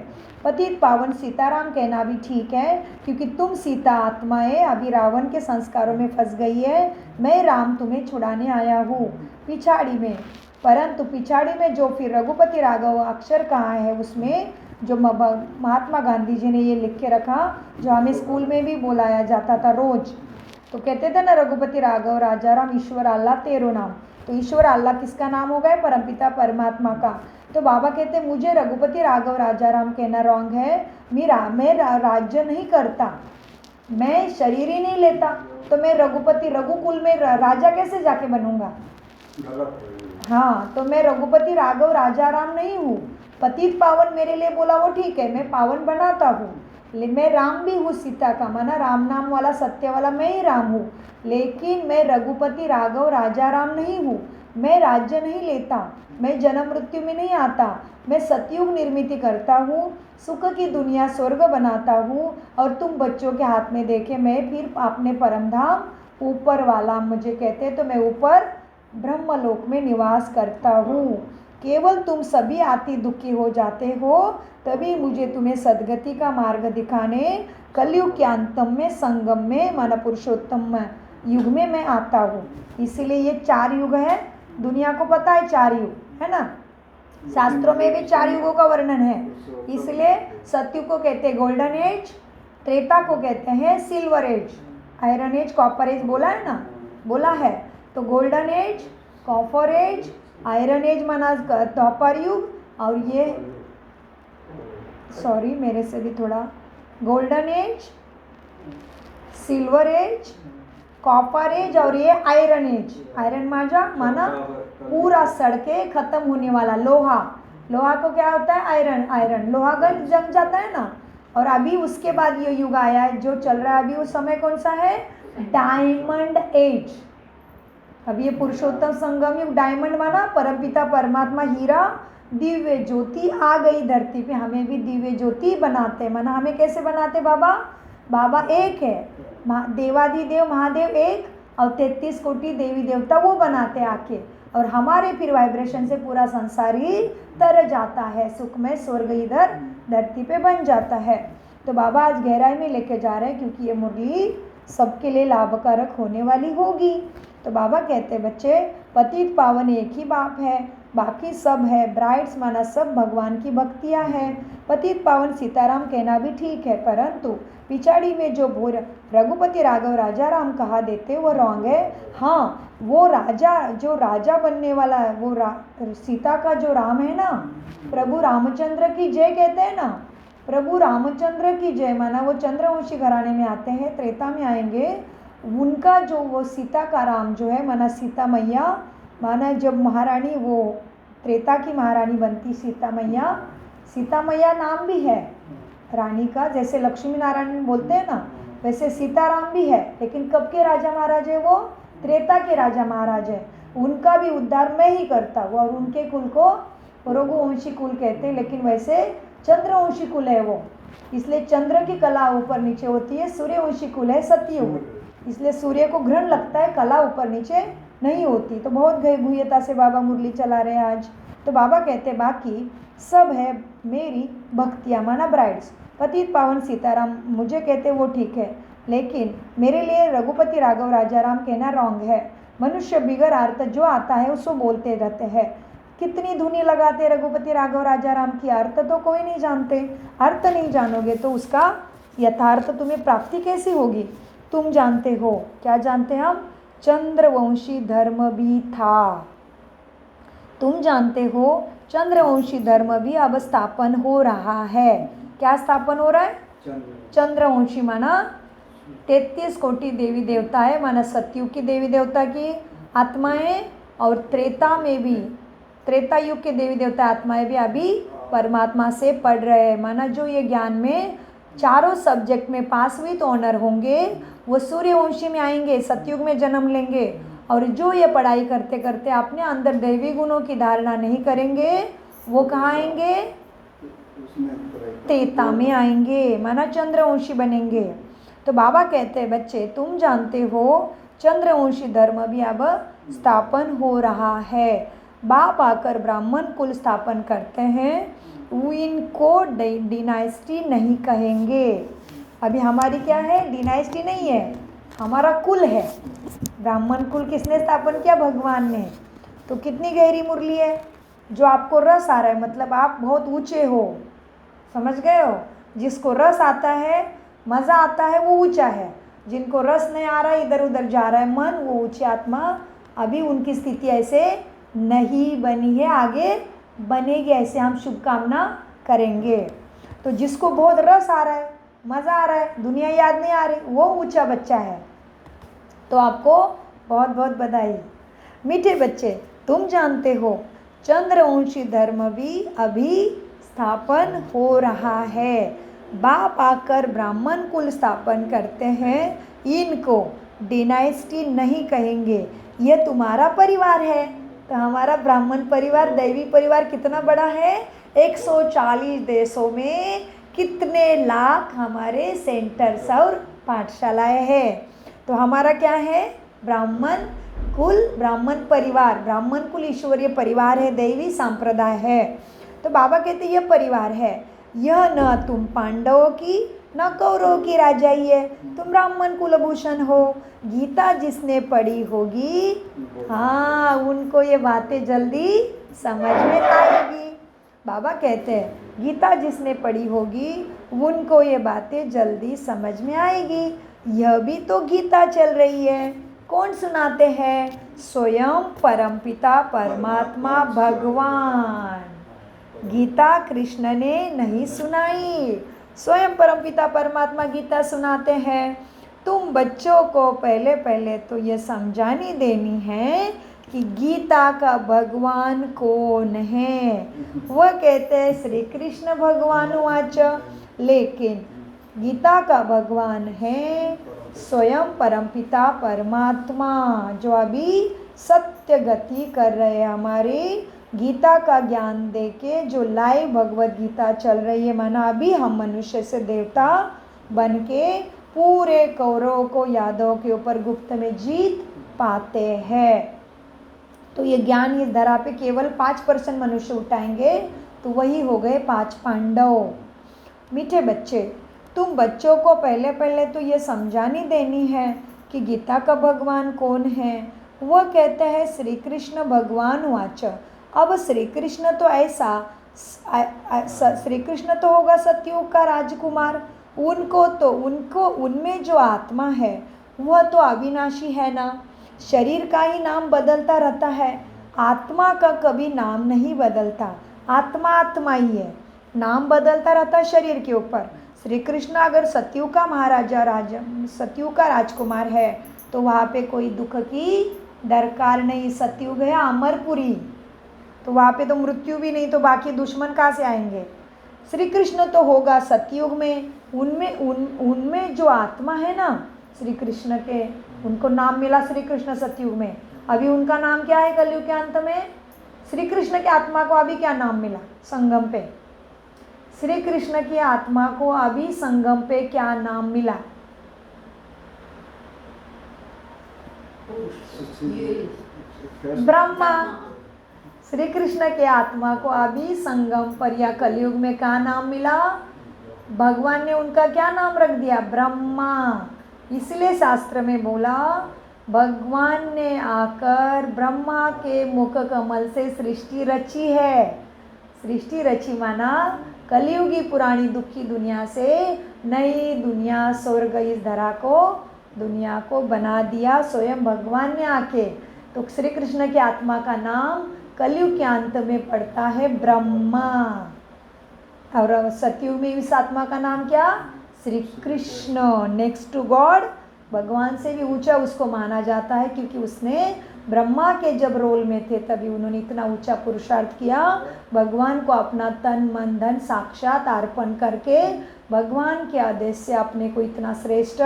पतित पावन सीताराम कहना भी ठीक है, क्योंकि तुम सीता आत्माएं अभी रावण के संस्कारों में फंस गई है। मैं राम तुम्हें छुड़ाने आया हूँ पिछाड़ी में। परंतु पिछाड़ी में जो फिर रघुपति राघव अक्षर कहाँ है, उसमें जो महात्मा गांधी जी ने ये लिख के रखा, जो हमें स्कूल में भी बुलाया जाता था रोज, तो कहते थे ना रघुपति राघव राजा राम ईश्वर अल्लाह तेरो नाम। तो ईश्वर अल्लाह किसका नाम हो गया? परमपिता परमात्मा का। तो बाबा कहते मुझे रघुपति राघव राजा राम कहना रॉन्ग है। मैं राज्य नहीं करता, मैं शरीर ही नहीं लेता, तो मैं रघुपति रघुकुल में राजा कैसे जाके बनूंगा? हाँ, तो मैं रघुपति राघव राजा राम नहीं हूँ। पतित पावन मेरे लिए बोला वो ठीक है, मैं पावन बनाता हूँ। मैं राम भी हूँ सीता का, माना राम नाम वाला सत्य वाला मैं ही राम हूँ, लेकिन मैं रघुपति राघव राजा राम नहीं हूँ। मैं राज्य नहीं लेता, मैं जन्म मृत्यु में नहीं आता, मैं सतयुग निर्मित करता हूँ, सुख की दुनिया स्वर्ग बनाता हूँ, और तुम बच्चों के हाथ में देखे मैं फिर अपने परम धाम ऊपर वाला मुझे कहते तो मैं ऊपर ब्रह्मलोक में निवास करता हूँ। केवल तुम सभी आती दुखी हो जाते हो, तभी मुझे तुम्हें सदगति का मार्ग दिखाने कलयुग के अंतम में संगम में मन पुरुषोत्तम युग में मैं आता हूँ। इसलिए ये 4 युग है, दुनिया को पता है 4 युग है ना, शास्त्रों में भी 4 युगों का वर्णन है। इसलिए सतयुग को कहते हैं गोल्डन एज, त्रेता को कहते हैं silver age, iron age copper age बोला है ना, बोला है। तो golden age, copper age, iron age माना द्वापर युग, और ये सॉरी मेरे से भी थोड़ा, golden age, silver age, copper age और ये आयरन एज। आयरन माना पूरा सड़के खत्म होने वाला लोहा। लोहा को क्या होता है? आयरन। आयरन लोहा जंग जाता है ना, और अभी उसके बाद ये युग आया है जो चल रहा है अभी, उस समय कौन सा है? Diamond age. अभी ये पुरुषोत्तम संगम युग, डायमंड माना परमपिता परमात्मा हीरा दिव्य ज्योति आ गई धरती पे। हमें भी दिव्य ज्योति बनाते, माना हमें कैसे बनाते बाबा? बाबा एक है, देवाधिदेव महादेव एक, और 33 कोटि देवी देवता वो बनाते आके, और हमारे फिर वाइब्रेशन से पूरा संसार ही तर जाता है, सुख में स्वर्ग इधर धरती पे बन जाता है। तो बाबा आज गहराई में लेके जा रहे हैं, क्योंकि ये मुरली सबके लिए लाभकारक होने वाली होगी। तो बाबा कहते हैं बच्चे पतित पावन एक ही बाप है, बाकी सब है ब्राइड्स माना सब भगवान की भक्तियाँ हैं। पतित पावन सीताराम कहना भी ठीक है, परंतु पिछाड़ी में जो भोर रघुपति राघव राजा राम कहा देते वो रॉन्ग है। हाँ, वो राजा जो राजा बनने वाला है, वो सीता का जो राम है ना, प्रभु रामचंद्र की जय कहते हैं ना, प्रभु रामचंद्र की जय, माना वो चंद्रवंशी घराने में आते हैं, त्रेता में आएंगे। उनका जो वो सीता का राम जो है, माना सीता मैया, माना जब महारानी वो त्रेता की महारानी बनती सीता मैया नाम भी है रानी का, जैसे लक्ष्मी नारायण बोलते हैं ना, वैसे सीताराम भी है। लेकिन कब के राजा महाराज है? वो त्रेता के राजा महाराज है। उनका भी उद्धार मैं ही करता हूँ, और उनके कुल को रघुवंशी कुल कहते हैं, लेकिन वैसे चंद्रवंशी कुल है वो, इसलिए चंद्र की कला ऊपर नीचे होती है। सूर्यवंशी कुल है सतयुग, इसलिए सूर्य को ग्रहण लगता है, कला ऊपर नीचे नहीं होती। तो बहुत गुह्यता से बाबा मुरली चला रहे हैं आज। तो बाबा कहते बाकी सब है मेरी भक्तियाँ माना ब्राइड्स। पतित पावन सीताराम मुझे कहते वो ठीक है, लेकिन मेरे लिए रघुपति राघव राजा राम कहना रॉन्ग है। मनुष्य बिगर अर्थ जो आता है उसको बोलते रहते हैं। कितनी धुनी लगाते रघुपति राघव राजा राम की, अर्थ तो कोई नहीं जानते। अर्थ नहीं जानोगे तो उसका यथार्थ तुम्हें प्राप्ति कैसी होगी? तुम जानते हो, क्या जानते हैं हम? चंद्रवंशी धर्म भी था, तुम जानते हो चंद्रवंशी धर्म भी अब स्थापन हो रहा है। क्या स्थापन हो रहा है? चंद्र चंद्रवंशी माना 33 कोटि देवी देवता है, माना सतयुग की देवी देवता की आत्माएं और त्रेता में भी, त्रेता युग के देवी देवता आत्माएं भी अभी परमात्मा से पढ़ रहे हैं। माना जो ये ज्ञान में चारों सब्जेक्ट में पास विथ ऑनर होंगे वो सूर्यवंशी में आएंगे, सतयुग में जन्म लेंगे। और जो ये पढ़ाई करते करते अपने अंदर दैवी गुणों की धारणा नहीं करेंगे वो कहाँ आएंगे? त्रेता में आएंगे, माना चंद्रवंशी बनेंगे। तो बाबा कहते हैं बच्चे तुम जानते हो चंद्रवंशी धर्म भी अब स्थापन हो रहा है। बाप आकर ब्राह्मण कुल स्थापन करते हैं, वो इनको डिनाइस्टी नहीं कहेंगे। अभी हमारी क्या है? डिनाइस्टी नहीं है, हमारा कुल है। ब्राह्मण कुल किसने स्थापन किया? भगवान ने। तो कितनी गहरी मुरली है, जो आपको रस आ रहा है, मतलब आप बहुत ऊंचे हो, समझ गए हो? जिसको रस आता है, मज़ा आता है, वो ऊंचा है। जिनको रस नहीं आ रहा है, इधर उधर जा रहा है मन, वो ऊंची आत्मा। अभी उनकी स्थिति ऐसे नहीं बनी है, आगे बनेगी, ऐसे हम शुभकामना करेंगे। तो जिसको बहुत रस आ रहा है, मज़ा आ रहा है, दुनिया याद नहीं आ रही, वो ऊंचा बच्चा है। तो आपको बहुत बहुत बधाई। मीठे बच्चे तुम जानते हो चंद्रवंशी धर्म भी अभी स्थापन हो रहा है। बाप आकर ब्राह्मण कुल स्थापन करते हैं, इनको डिनाइस्टी नहीं कहेंगे। ये तुम्हारा परिवार है। तो हमारा ब्राह्मण परिवार, दैवी परिवार कितना बड़ा है? 140 देशों में कितने लाख हमारे सेंटर्स और पाठशालाएँ हैं। तो हमारा क्या है? ब्राह्मण कुल, ब्राह्मण परिवार। ब्राह्मण कुल ईश्वरीय परिवार है, दैवी संप्रदाय है। तो बाबा कहते यह परिवार है, यह न तुम पांडवों की न कौरवों की राजाई है, तुम ब्राह्मण कुलभूषण हो। गीता जिसने पढ़ी होगी, हाँ, उनको ये बातें जल्दी समझ में आएगी। बाबा कहते हैं गीता जिसने पढ़ी होगी उनको ये बातें जल्दी समझ में आएगी। यह भी तो गीता चल रही है, कौन सुनाते हैं? स्वयं परमपिता परमात्मा भगवान। गीता कृष्ण ने नहीं सुनाई, स्वयं परमपिता परमात्मा गीता सुनाते हैं। तुम बच्चों को पहले पहले तो ये समझानी देनी है कि गीता का भगवान कौन है। वह कहते हैं श्री कृष्ण भगवान वाच, लेकिन गीता का भगवान है स्वयं परमपिता परमात्मा, जो अभी सत्य गति कर रहे हैं। हमारी गीता का ज्ञान देके जो लाइव भगवत गीता चल रही है, माना अभी हम मनुष्य से देवता बन के पूरे कौरवों को, यादवों के ऊपर गुप्त में जीत पाते हैं। तो ये ज्ञान इस धरा पे केवल 5% मनुष्य उठाएंगे, तो वही हो गए 5 पांडव। मीठे बच्चे तुम बच्चों को पहले पहले तो ये समझानी देनी है कि गीता का भगवान कौन है। वह कहते हैं श्री कृष्ण भगवान वाच। अब श्री कृष्ण तो ऐसा, श्री कृष्ण तो होगा सतयुग का राजकुमार। उनको उनमें जो आत्मा है वह तो अविनाशी है ना। शरीर का ही नाम बदलता रहता है, आत्मा का कभी नाम नहीं बदलता। आत्मा आत्मा ही है, नाम बदलता रहता है शरीर के ऊपर। श्री कृष्ण अगर सतयुग का महाराजा, सतयुग का राजकुमार है, तो वहाँ पे कोई दुख की दरकार नहीं। सतयुग है अमरपुरी, तो वहाँ पे तो मृत्यु भी नहीं, तो बाकी दुश्मन कहाँ से आएंगे। श्री कृष्ण तो होगा सतयुग में, उनमें जो आत्मा है ना श्री कृष्ण के, उनको नाम मिला श्री कृष्ण सतयुग में। अभी उनका नाम क्या है कलयुग के अंत में? श्री कृष्ण की आत्मा को अभी क्या नाम मिला संगम पे? श्री कृष्ण की आत्मा को अभी संगम पे क्या नाम मिला? ब्रह्मा। श्री कृष्ण के आत्मा को अभी संगम पर या कलयुग में क्या नाम मिला? भगवान ने उनका क्या नाम रख दिया? ब्रह्मा। इसलिए शास्त्र में बोला भगवान ने आकर ब्रह्मा के मुख कमल से सृष्टि रची है। सृष्टि रची माना कलयुगी पुरानी दुखी दुनिया से नई दुनिया, स्वर्ग, इस धरा को, दुनिया को बना दिया स्वयं भगवान ने आके। तो श्री कृष्ण की आत्मा का नाम कलयुग के अंत में पड़ता है ब्रह्मा। और सतयुग में इस आत्मा का नाम क्या? Shri Krishna. Next to God, भगवान से भी ऊंचा उसको माना जाता है, क्योंकि उसने ब्रह्मा के जब रोल में थे तभी उन्होंने इतना ऊंचा पुरुषार्थ किया, भगवान को अपना तन मन धन साक्षात अर्पण करके भगवान के आदेश से अपने को इतना श्रेष्ठ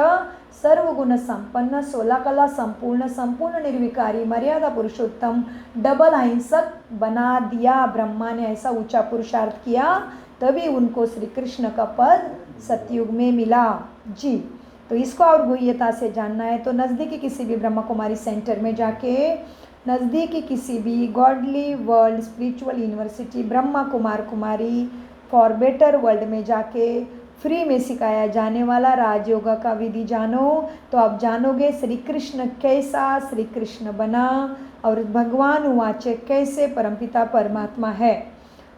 सर्वगुण संपन्न 16 कला संपूर्ण निर्विकारी मर्यादा पुरुषोत्तम डबल अहिंसक बना दिया। ब्रह्मा ने ऐसा ऊंचा पुरुषार्थ किया, तभी उनको श्री कृष्ण का पद सतयुग में मिला जी। तो इसको और गुह्यता से जानना है तो नज़दीकी किसी भी ब्रह्मा कुमारी सेंटर में जाके, नज़दीकी किसी भी godly world spiritual university Brahma Kumar Kumari for better world में जाके फ्री में सिखाया जाने वाला राजयोगा का विधि जानो, तो आप जानोगे श्री कृष्ण कैसा श्री कृष्ण बना और भगवान उवाच कैसे परमपिता परमात्मा है।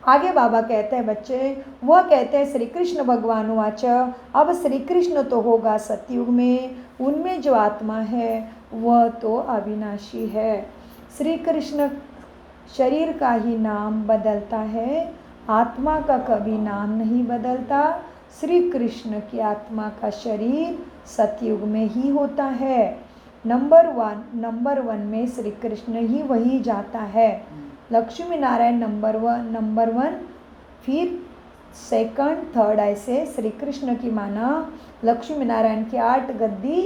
आगे बाबा कहते हैं बच्चे, वह कहते हैं श्री कृष्ण भगवान उवाच, अब श्री कृष्ण तो होगा सतयुग में, उनमें जो आत्मा है वह तो अविनाशी है। श्री कृष्ण शरीर का ही नाम बदलता है, आत्मा का कभी नाम नहीं बदलता। श्री कृष्ण की आत्मा का शरीर सतयुग में ही होता है। नंबर वन में श्री कृष्ण ही वही जाता है। लक्ष्मी नारायण नंबर वन, फिर सेकंड थर्ड, ऐसे श्री कृष्ण की माना लक्ष्मी नारायण की 8 गद्दी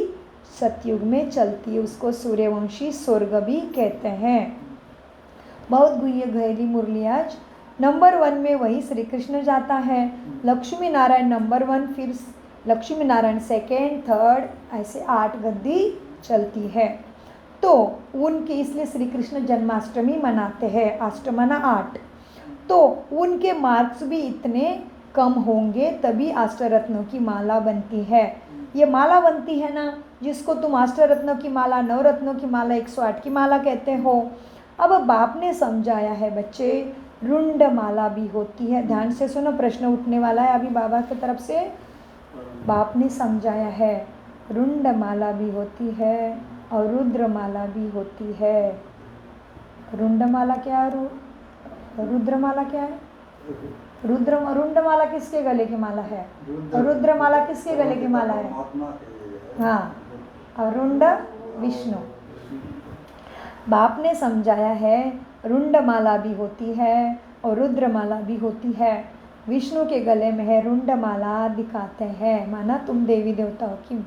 सतयुग में चलती है, उसको सूर्यवंशी स्वर्ग भी कहते हैं। बहुत गुह्य गहरी मुरली आज। नंबर 1 में वही श्री कृष्ण जाता है, लक्ष्मी नारायण नंबर 1, फिर लक्ष्मी नारायण सेकेंड थर्ड, ऐसे 8 गद्दी चलती है। तो उनकी इसलिए श्री कृष्ण जन्माष्टमी मनाते हैं, अष्टमना 8। तो उनके मार्क्स भी इतने कम होंगे तभी अष्टरत्नों की माला बनती है। ये माला बनती है ना, जिसको तुम अष्टरत्नों की माला, नवरत्नों की माला, 108 की माला कहते हो। अब बाप ने समझाया है बच्चे, रुंड माला भी होती है। ध्यान से सुनो, प्रश्न उठने वाला है अभी बाबा की तरफ से। बाप ने समझाया है, रुंड माला भी होती है और रुद्र माला भी होती है। रुंड माला क्या है? रुद्र माला क्या है? रुंड माला किसके गले की माला है? रुद्र माला किसके गले की माला है? हाँ, और रुंड विष्णु। बाप ने समझाया है, रुंड माला भी होती है और रुद्र माला भी होती है। विष्णु के गले में है रुंड माला दिखाते हैं, माना तुम देवी देवताओं की।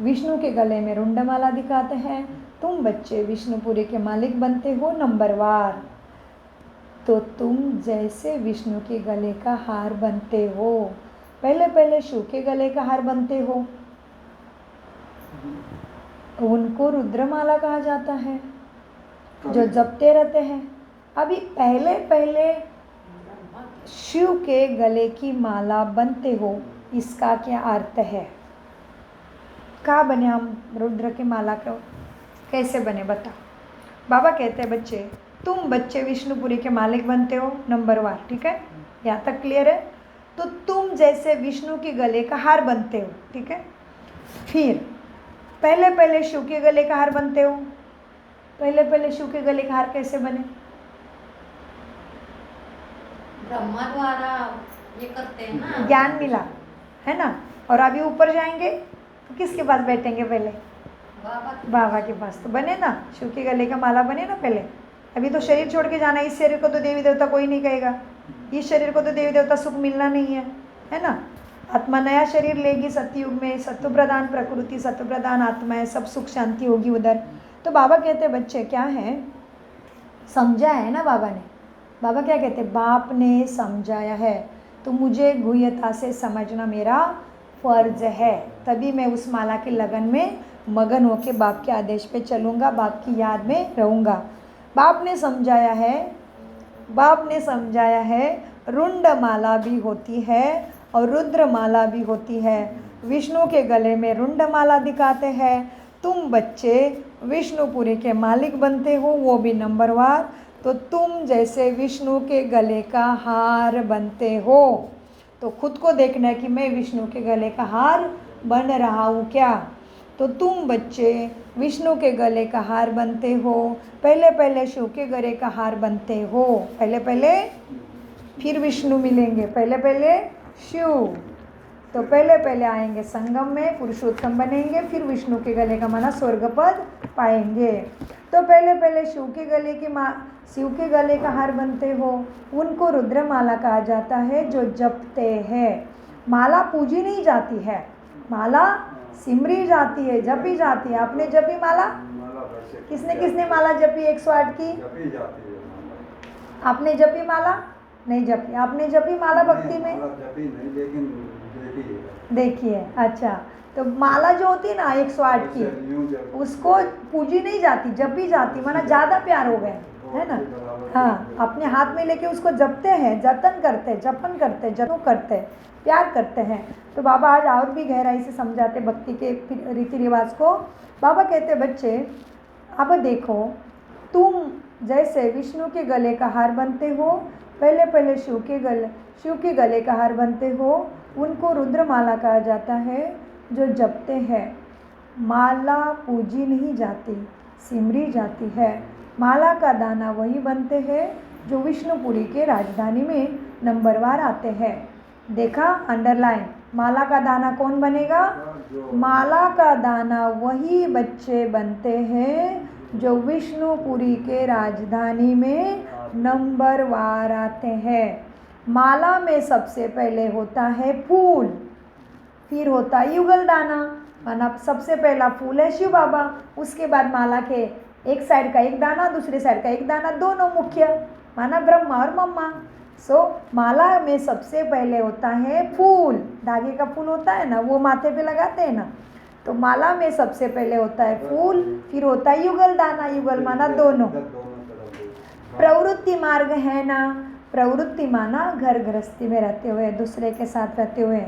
विष्णु के गले में रुंड माला दिखाते हैं, तुम बच्चे विष्णुपुरी के मालिक बनते हो नंबरवार। तो तुम जैसे विष्णु के गले का हार बनते हो, पहले शिव के गले का हार बनते हो, उनको रुद्रमाला कहा जाता है, जो जपते रहते हैं। अभी पहले शिव के गले की माला बनते हो, इसका क्या अर्थ है? कहाँ बने हम रुद्र की माला को कैसे बने बताओ। बाबा कहते हैं बच्चे, तुम बच्चे विष्णुपुरी के मालिक बनते हो नंबरवार, ठीक है, यहाँ तक क्लियर है। तो तुम जैसे विष्णु के गले का हार बनते हो, ठीक है। फिर पहले शिव के गले का हार बनते हो। पहले शिव के गले का हार कैसे बने? ब्रह्मा द्वारा ये करते हैं ना, ज्ञान मिला है ना। और अभी ऊपर जाएंगे तो किसके पास बैठेंगे? पहले बाबा के पास। तो बने ना, शिव के गले का माला बने ना पहले। अभी तो शरीर छोड़ के जाना, इस शरीर को तो देवी देवता कोई नहीं कहेगा, इस शरीर को तो देवी देवता सुख मिलना नहीं है ना। आत्मा नया शरीर लेगी सतयुग में, सत्व प्रधान प्रकृति, सत्व प्रधान आत्मा है, सब सुख शांति होगी उधर। तो बाबा कहते हैं बच्चे क्या है, समझा है ना बाबा ने। बाबा क्या कहते हैं, बाप ने समझाया है, तो मुझे गुह्यता से समझना मेरा फर्ज है, तभी मैं उस माला की लगन में मगन होके बाप के आदेश पे चलूँगा, बाप की याद में रहूँगा। बाप ने समझाया है रुंड माला भी होती है और रुद्र माला भी होती है। विष्णु के गले में रुंड माला दिखाते हैं, तुम बच्चे विष्णुपुरी के मालिक बनते हो, वो भी नंबरवार। तो तुम जैसे विष्णु के गले का हार बनते हो, तो खुद को देखना है कि मैं विष्णु के गले का हार बन रहा हूँ क्या। तो तुम बच्चे विष्णु के गले का हार बनते हो, पहले शिव के गले का हार बनते हो। पहले फिर विष्णु मिलेंगे, पहले पहले शिव। तो पहले पहले आएंगे संगम में, पुरुषोत्तम बनेंगे, फिर विष्णु के गले का माना स्वर्गपद पाएंगे। तो पहले पहले शिव के गले का हार बनते हो, उनको रुद्रमाला कहा जाता है, जो जपते हैं। माला पूजी नहीं जाती है, माला सिमरी जाती है, जपी जाती है। आपने जपी माला? माला वैसे किसने किसने माला जपी 108 की? जपी जाती है माला। आपने जपी माला? नहीं जपी। आपने जपी माला भक्ति में? माला जपी नहीं, लेकिन देखी है। देखी है, अच्छा। तो माला जो होती है ना 108 की, वैसे यूं जब- उसको पूजी नहीं जाती, जपी जाती, माना ज़्यादा प्यार हो गए, है ना। हाँ, अपने हाथ में लेके उसको जपते हैं, जतन करते हैं, जपन करते हैं, जतन करते हैं, प्यार करते हैं। तो बाबा आज और भी गहराई से समझाते भक्ति के रीति रिवाज को। बाबा कहते बच्चे अब देखो, तुम जैसे विष्णु के गले का हार बनते हो, पहले पहले शिव के गले का हार बनते हो, उनको रुद्रमाला कहा जाता है, जो जपते हैं। माला पूजी नहीं जाती, सिमरी जाती है। माला का दाना वही बनते हैं जो विष्णुपुरी के राजधानी में नंबरवार आते हैं। देखा, अंडरलाइन। माला का दाना कौन बनेगा? माला का दाना वही बच्चे बनते हैं जो विष्णुपुरी के राजधानी में नंबरवार आते हैं। माला में सबसे पहले होता है फूल, फिर होता है युगल दाना, माना सबसे पहला फूल है शिव बाबा, उसके बाद माला के एक साइड का एक दाना, दूसरे साइड का एक दाना, दोनों मुख्य, माना ब्रह्मा और मम्मा। सो माला में सबसे पहले होता है फूल, धागे का फूल होता है ना, वो माथे पे लगाते हैं ना। तो माला में सबसे पहले होता है फूल, फिर होता है युगल दाना, युगल माना दोनों। प्रवृत्ति मार्ग है ना, प्रवृत्ति माना घर गृहस्थी में रहते हुए, दूसरे के साथ रहते हुए।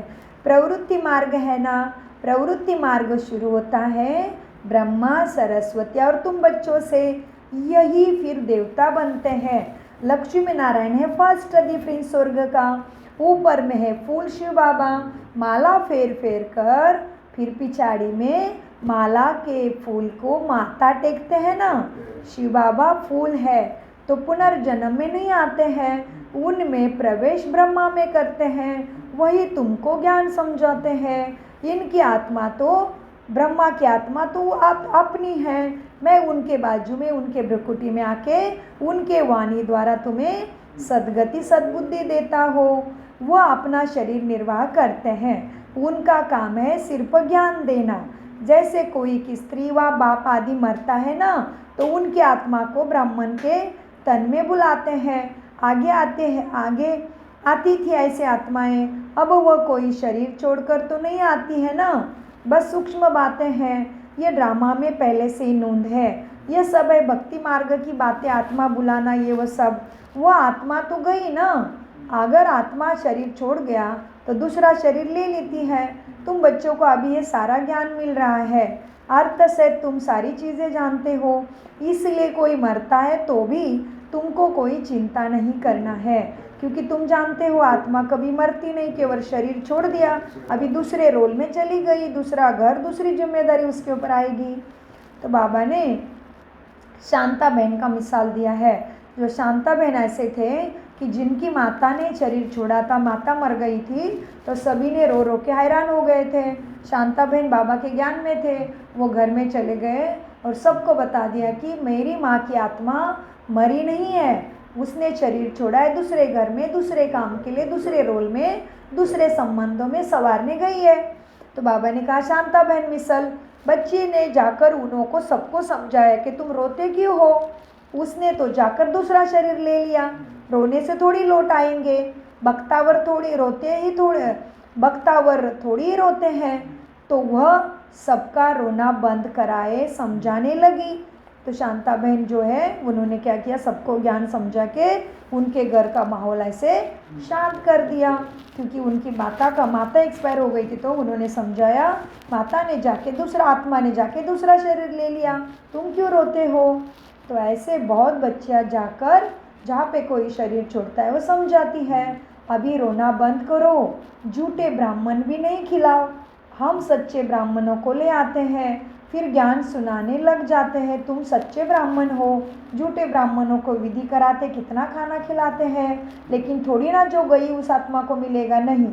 प्रवृत्ति मार्ग है ना, प्रवृत्ति मार्ग शुरू होता है ब्रह्मा सरस्वती और तुम बच्चों से, यही फिर देवता बनते हैं। लक्ष्मी नारायण है फर्स्ट अधिपति स्वर्ग का, ऊपर में है फूल शिव बाबा, माला फेर फेर कर फिर पिछाड़ी में माला के फूल को माथा टेकते हैं ना। शिव बाबा फूल है तो पुनर्जन्म में नहीं आते हैं, उनमें प्रवेश ब्रह्मा में करते हैं, वही तुमको ज्ञान समझाते हैं। इनकी आत्मा तो, ब्रह्मा की आत्मा तो आप अपनी है, मैं उनके बाजू में, उनके भ्रुकुटी में आके उनके वाणी द्वारा तुम्हें सद्गति सद्बुद्धि देता हो। वह अपना शरीर निर्वाह करते हैं, उनका काम है सिर्फ ज्ञान देना। जैसे कोई की स्त्री व बाप आदि मरता है ना, तो उनकी आत्मा को ब्राह्मण के तन में बुलाते हैं, आगे आते हैं, आगे आती थी ऐसे आत्माएं, अब वह कोई शरीर छोड़कर तो नहीं आती है ना। बस सूक्ष्म बातें हैं, ये ड्रामा में पहले से ही नोंद है। ये सब है भक्ति मार्ग की बातें, आत्मा बुलाना, ये वो सब। वह आत्मा तो गई ना, अगर आत्मा शरीर छोड़ गया तो दूसरा शरीर ले लेती है। तुम बच्चों को अभी ये सारा ज्ञान मिल रहा है, अर्थ से तुम सारी चीज़ें जानते हो, इसलिए कोई मरता है तो भी तुमको कोई चिंता नहीं करना है, क्योंकि तुम जानते हो आत्मा कभी मरती नहीं, केवल शरीर छोड़ दिया, अभी दूसरे रोल में चली गई, दूसरा घर, दूसरी जिम्मेदारी उसके ऊपर आएगी। तो बाबा ने शांता बहन का मिसाल दिया है। जो शांता बहन ऐसे थे कि जिनकी माता ने शरीर छोड़ा था, माता मर गई थी, तो सभी ने रो रो के हैरान हो गए थे। शांता बहन बाबा के ज्ञान में थे, वो घर में चले गए और सबको बता दिया कि मेरी माँ की आत्मा मरी नहीं है, उसने शरीर छोड़ा है, दूसरे घर में, दूसरे काम के लिए, दूसरे रोल में, दूसरे संबंधों में संवारने गई है। तो बाबा ने कहा शांता बहन मिसल, बच्ची ने जाकर उन्हों को सबको समझाया कि तुम रोते क्यों हो, उसने तो जाकर दूसरा शरीर ले लिया, रोने से थोड़ी लौट आएंगे, बख्तावर थोड़ी रोते ही, थोड़े बख्तावर थोड़ी ही रोते हैं। तो वह सबका रोना बंद कराए, समझाने लगी। तो शांता बहन जो है उन्होंने क्या किया, सबको ज्ञान समझा के उनके घर का माहौल ऐसे शांत कर दिया, क्योंकि उनकी माता एक्सपायर हो गई थी, तो उन्होंने समझाया, माता ने जाके दूसरा, आत्मा ने जाके दूसरा शरीर ले लिया, तुम क्यों रोते हो। तो ऐसे बहुत बच्चियाँ जाकर जहाँ पे कोई शरीर छोड़ता है वो समझाती है, अभी रोना बंद करो, झूठे ब्राह्मण भी नहीं खिलाओ, हम सच्चे ब्राह्मणों को ले आते हैं, फिर ज्ञान सुनाने लग जाते हैं। तुम सच्चे ब्राह्मण हो, झूठे ब्राह्मणों को विधि कराते, कितना खाना खिलाते हैं, लेकिन थोड़ी ना जो गई उस आत्मा को मिलेगा, नहीं।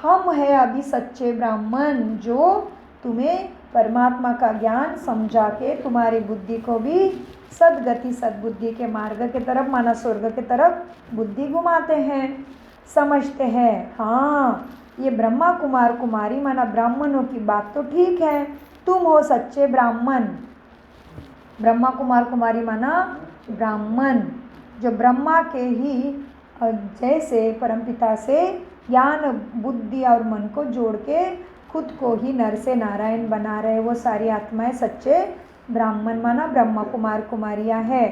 हम हैं अभी सच्चे ब्राह्मण जो तुम्हें परमात्मा का ज्ञान समझा के तुम्हारी बुद्धि को भी सद्गति सद्बुद्धि के मार्ग के तरफ, माना स्वर्ग के तरफ बुद्धि घुमाते हैं, समझते हैं। हाँ, ये ब्रह्मा कुमार कुमारी माना ब्राह्मणों की बात तो ठीक है, तुम हो सच्चे ब्राह्मण। ब्रह्मा कुमार कुमारी माना ब्राह्मण, जो ब्रह्मा के ही जैसे परमपिता से ज्ञान बुद्धि और मन को जोड़ के खुद को ही नर से नारायण बना रहे, वो सारी आत्माएं सच्चे ब्राह्मण माना ब्रह्मा कुमार कुमारियाँ है।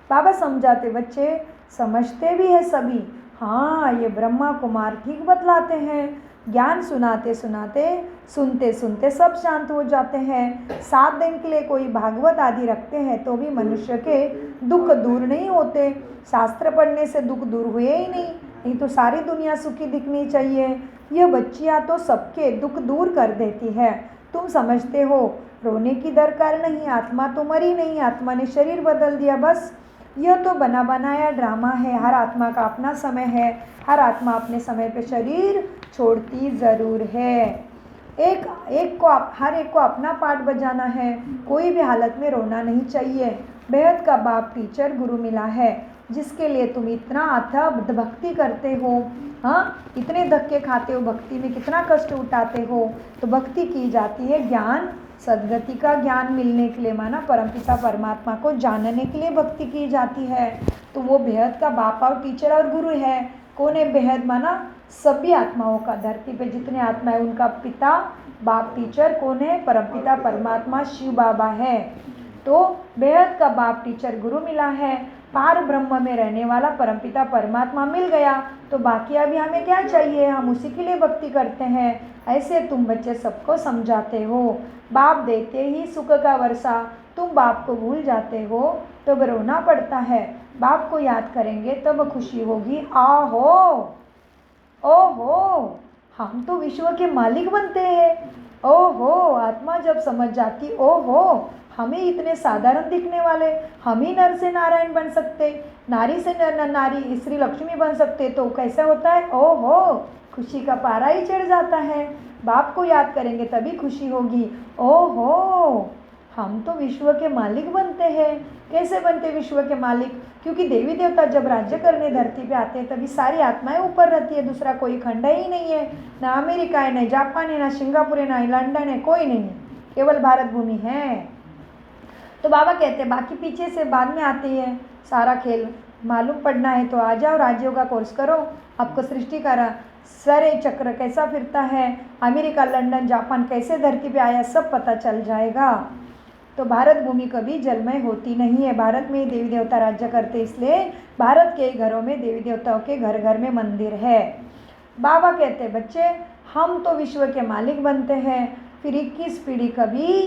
बाबा समझाते, बच्चे समझते भी है सभी। हाँ, ये ब्रह्मा कुमार ठीक बतलाते हैं। ज्ञान सुनाते सुनाते सुनते सुनते सब शांत हो जाते हैं। 7 दिन के लिए कोई भागवत आदि रखते हैं तो भी मनुष्य के दुख दूर नहीं होते। शास्त्र पढ़ने से दुख दूर हुए ही नहीं तो सारी दुनिया सुखी दिखनी चाहिए। यह बच्चियाँ तो सबके दुख दूर कर देती है। तुम समझते हो रोने की दरकार नहीं, आत्मा तो मरी नहीं, आत्मा ने शरीर बदल दिया बस। यह तो बना बनाया ड्रामा है। हर आत्मा का अपना समय है, हर आत्मा अपने समय पे शरीर छोड़ती ज़रूर है। हर एक को अपना पार्ट बजाना है। कोई भी हालत में रोना नहीं चाहिए। बेहद का बाप टीचर गुरु मिला है, जिसके लिए तुम इतना अथाह भक्ति करते हो। हाँ, इतने धक्के खाते हो, भक्ति में कितना कष्ट उठाते हो, तो भक्ति की जाती है ज्ञान सद्गति का ज्ञान मिलने के लिए, माना परमपिता परमात्मा को जानने के लिए भक्ति की जाती है। तो वो बेहद का बाप और टीचर और गुरु है। कौन है बेहद? माना सभी आत्माओं का, धरती पे जितने आत्मा है उनका पिता बाप टीचर कौन है? परमपिता परमात्मा शिव बाबा है। तो बेहद का बाप टीचर गुरु मिला है। पार ब्रह्म में रहने वाला परमपिता परमात्मा मिल गया, तो बाकी अभी हमें क्या चाहिए? हम उसी के लिए भक्ति करते हैं। ऐसे तुम बच्चे सबको समझाते हो। बाप देते ही सुख का वर्षा, तुम बाप को भूल जाते हो तो रोना पड़ता है। बाप को याद करेंगे तब खुशी होगी। आहो ओहो, हम तो विश्व के मालिक बनते हैं। ओहो, आत्मा जब समझ जाती, ओहो हमें इतने साधारण दिखने वाले, हम ही नर से नारायण बन सकते, नारी से नारी श्री लक्ष्मी बन सकते, तो कैसा होता है? ओहो, खुशी का पारा ही चढ़ जाता है। बाप को याद करेंगे तभी खुशी होगी। ओहो, हम तो विश्व के मालिक बनते हैं। कैसे बनते विश्व के मालिक? क्योंकि देवी देवता जब राज्य करने धरती पे आते हैं तभी सारी आत्माएं ऊपर रहती है, दूसरा कोई खंड ही नहीं है। ना अमेरिका है, ना जापान है, ना सिंगापुर है, ना लंदन है, कोई नहीं है, केवल भारत भूमि है। तो बाबा कहते हैं बाकी पीछे से बाद में आती है सारा खेल। मालूम पड़ना है तो आ जाओ, राजयोग का कोर्स करो, आपको सृष्टि का सारे चक्र कैसा फिरता है, अमेरिका लंदन जापान कैसे धरती पे आया, सब पता चल जाएगा। तो भारत भूमि कभी जलमय होती नहीं है। भारत में देवी देवता राज्य करते, इसलिए भारत के घरों में देवी देवताओं के घर घर में मंदिर है। बाबा कहते हैं बच्चे हम तो विश्व के मालिक बनते हैं, फिर 21 पीढ़ी कभी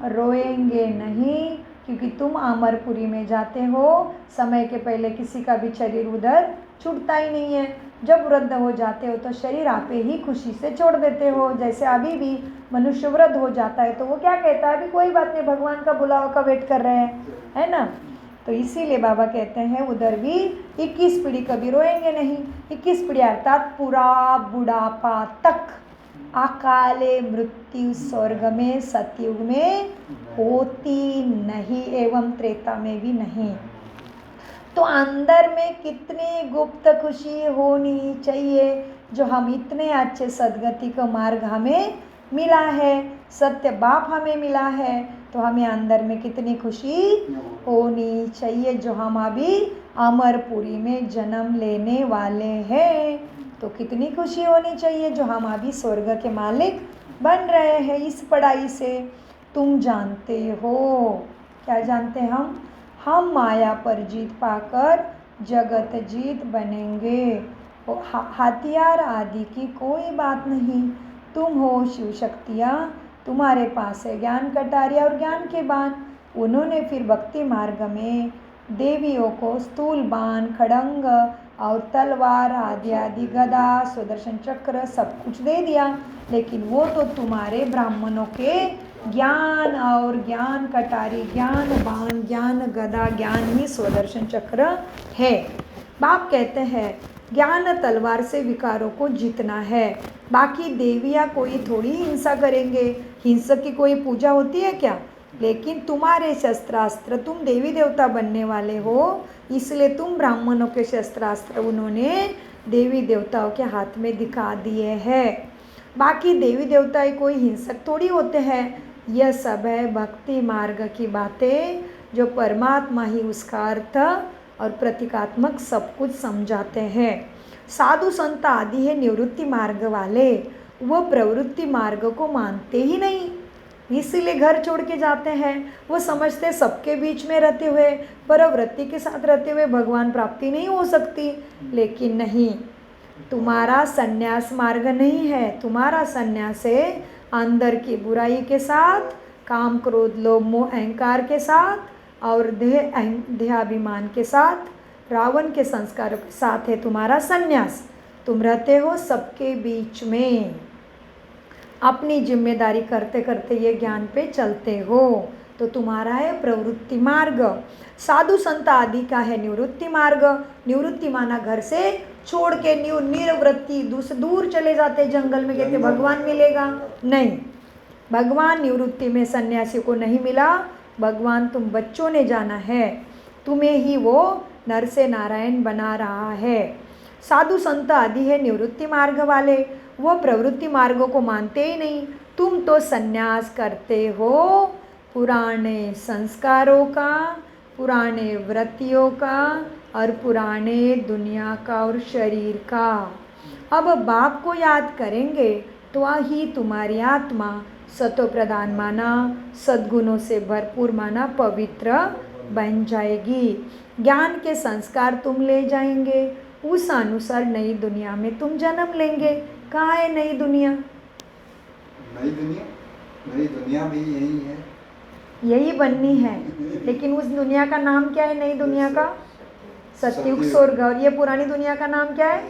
रोएंगे नहीं, क्योंकि तुम अमरपुरी में जाते हो। समय के पहले किसी का भी शरीर उधर छूटता ही नहीं है। जब वृद्ध हो जाते हो तो शरीर आपे ही खुशी से छोड़ देते हो। जैसे अभी भी मनुष्य वृद्ध हो जाता है तो वो क्या कहता है? अभी कोई बात नहीं, भगवान का बुलावा का वेट कर रहे हैं, है ना। तो इसीलिए बाबा कहते हैं उधर भी 21 पीढ़ी कभी रोएंगे नहीं। 21 पीढ़ी अर्थात पूरा बुढ़ापा तक अकाले मृत्यु स्वर्ग में सतयुग में होती नहीं, एवं त्रेता में भी नहीं। तो अंदर में कितनी गुप्त खुशी होनी चाहिए, जो हम इतने अच्छे सद्गति का मार्ग हमें मिला है, सत्य बाप हमें मिला है, तो हमें अंदर में कितनी खुशी होनी चाहिए, जो हम अभी अमरपुरी में जन्म लेने वाले हैं। तो कितनी खुशी होनी चाहिए जो हम अभी स्वर्ग के मालिक बन रहे हैं इस पढ़ाई से। तुम जानते हो, क्या जानते हैं हम माया पर जीत पाकर जगत जीत बनेंगे। हथियार आदि की कोई बात नहीं, तुम हो शिव शक्तियाँ, तुम्हारे पास है ज्ञान कटारिया और ज्ञान के बाण। उन्होंने फिर भक्ति मार्ग में देवियों को स्थूल बाण, खड़ंग और तलवार आदि आदि, गदा, सुदर्शन चक्र सब कुछ दे दिया, लेकिन वो तो तुम्हारे ब्राह्मणों के ज्ञान और ज्ञान कटारी, ज्ञान बाण, ज्ञान गदा, ज्ञान ही स्वदर्शन चक्र है। बाप कहते हैं ज्ञान तलवार से विकारों को जीतना है। बाकी देवियाँ कोई थोड़ी हिंसा करेंगे, हिंसक की कोई पूजा होती है क्या? लेकिन तुम्हारे शस्त्रास्त्र, तुम देवी देवता बनने वाले हो, इसलिए तुम ब्राह्मणों के शस्त्रास्त्र उन्होंने देवी देवताओं के हाथ में दिखा दिए हैं। बाकी देवी देवता कोई हिंसक थोड़ी होते हैं। यह सब है भक्ति मार्ग की बातें, जो परमात्मा ही उसका अर्थ और प्रतीकात्मक सब कुछ समझाते हैं। साधु संत आदि है निवृत्ति मार्ग वाले, वो प्रवृत्ति मार्ग को मानते ही नहीं, इसीलिए घर छोड़ के जाते हैं। वो समझते सबके बीच में रहते हुए, परवृत्ति के साथ रहते हुए भगवान प्राप्ति नहीं हो सकती। लेकिन नहीं, तुम्हारा संन्यास मार्ग नहीं है। तुम्हारा संन्यास है अंदर की बुराई के साथ, काम क्रोध लोभ मोह अहंकार के साथ और देहाभिमान के साथ, रावण के संस्कारों के साथ है तुम्हारा संन्यास। तुम रहते हो सबके बीच में, अपनी जिम्मेदारी करते करते ये ज्ञान पे चलते हो, तो तुम्हारा है प्रवृत्ति मार्ग। साधु संत आदि का है निवृत्ति मार्ग। निवृत्ति माना घर से छोड़ के निवृत्ति, दूर चले जाते जंगल में, कहते भगवान मिलेगा। नहीं, भगवान निवृत्ति में सन्यासी को नहीं मिला। भगवान तुम बच्चों ने जाना है, तुम्हें ही वो नर से नारायण बना रहा है। साधु संत आदि है निवृत्ति मार्ग वाले, वो प्रवृत्ति मार्गों को मानते ही नहीं। तुम तो सन्यास करते हो पुराने संस्कारों का, पुराने वृत्तियों का और पुराने दुनिया का और शरीर का। अब बाप को याद करेंगे तो ही तुम्हारी आत्मा सतो प्रधान माना, सद्गुणों से भरपूर माना पवित्र बन जाएगी। ज्ञान के संस्कार तुम ले जाएंगे, उस अनुसार नई दुनिया में तुम जन्म लेंगे। कहाँ है नई दुनिया? नई दुनिया, नई दुनिया भी यही है, यही बननी है। लेकिन उस दुनिया का नाम क्या है? नई दुनिया का सतयुग स्वर्ग। और ये पुरानी दुनिया का नाम क्या है?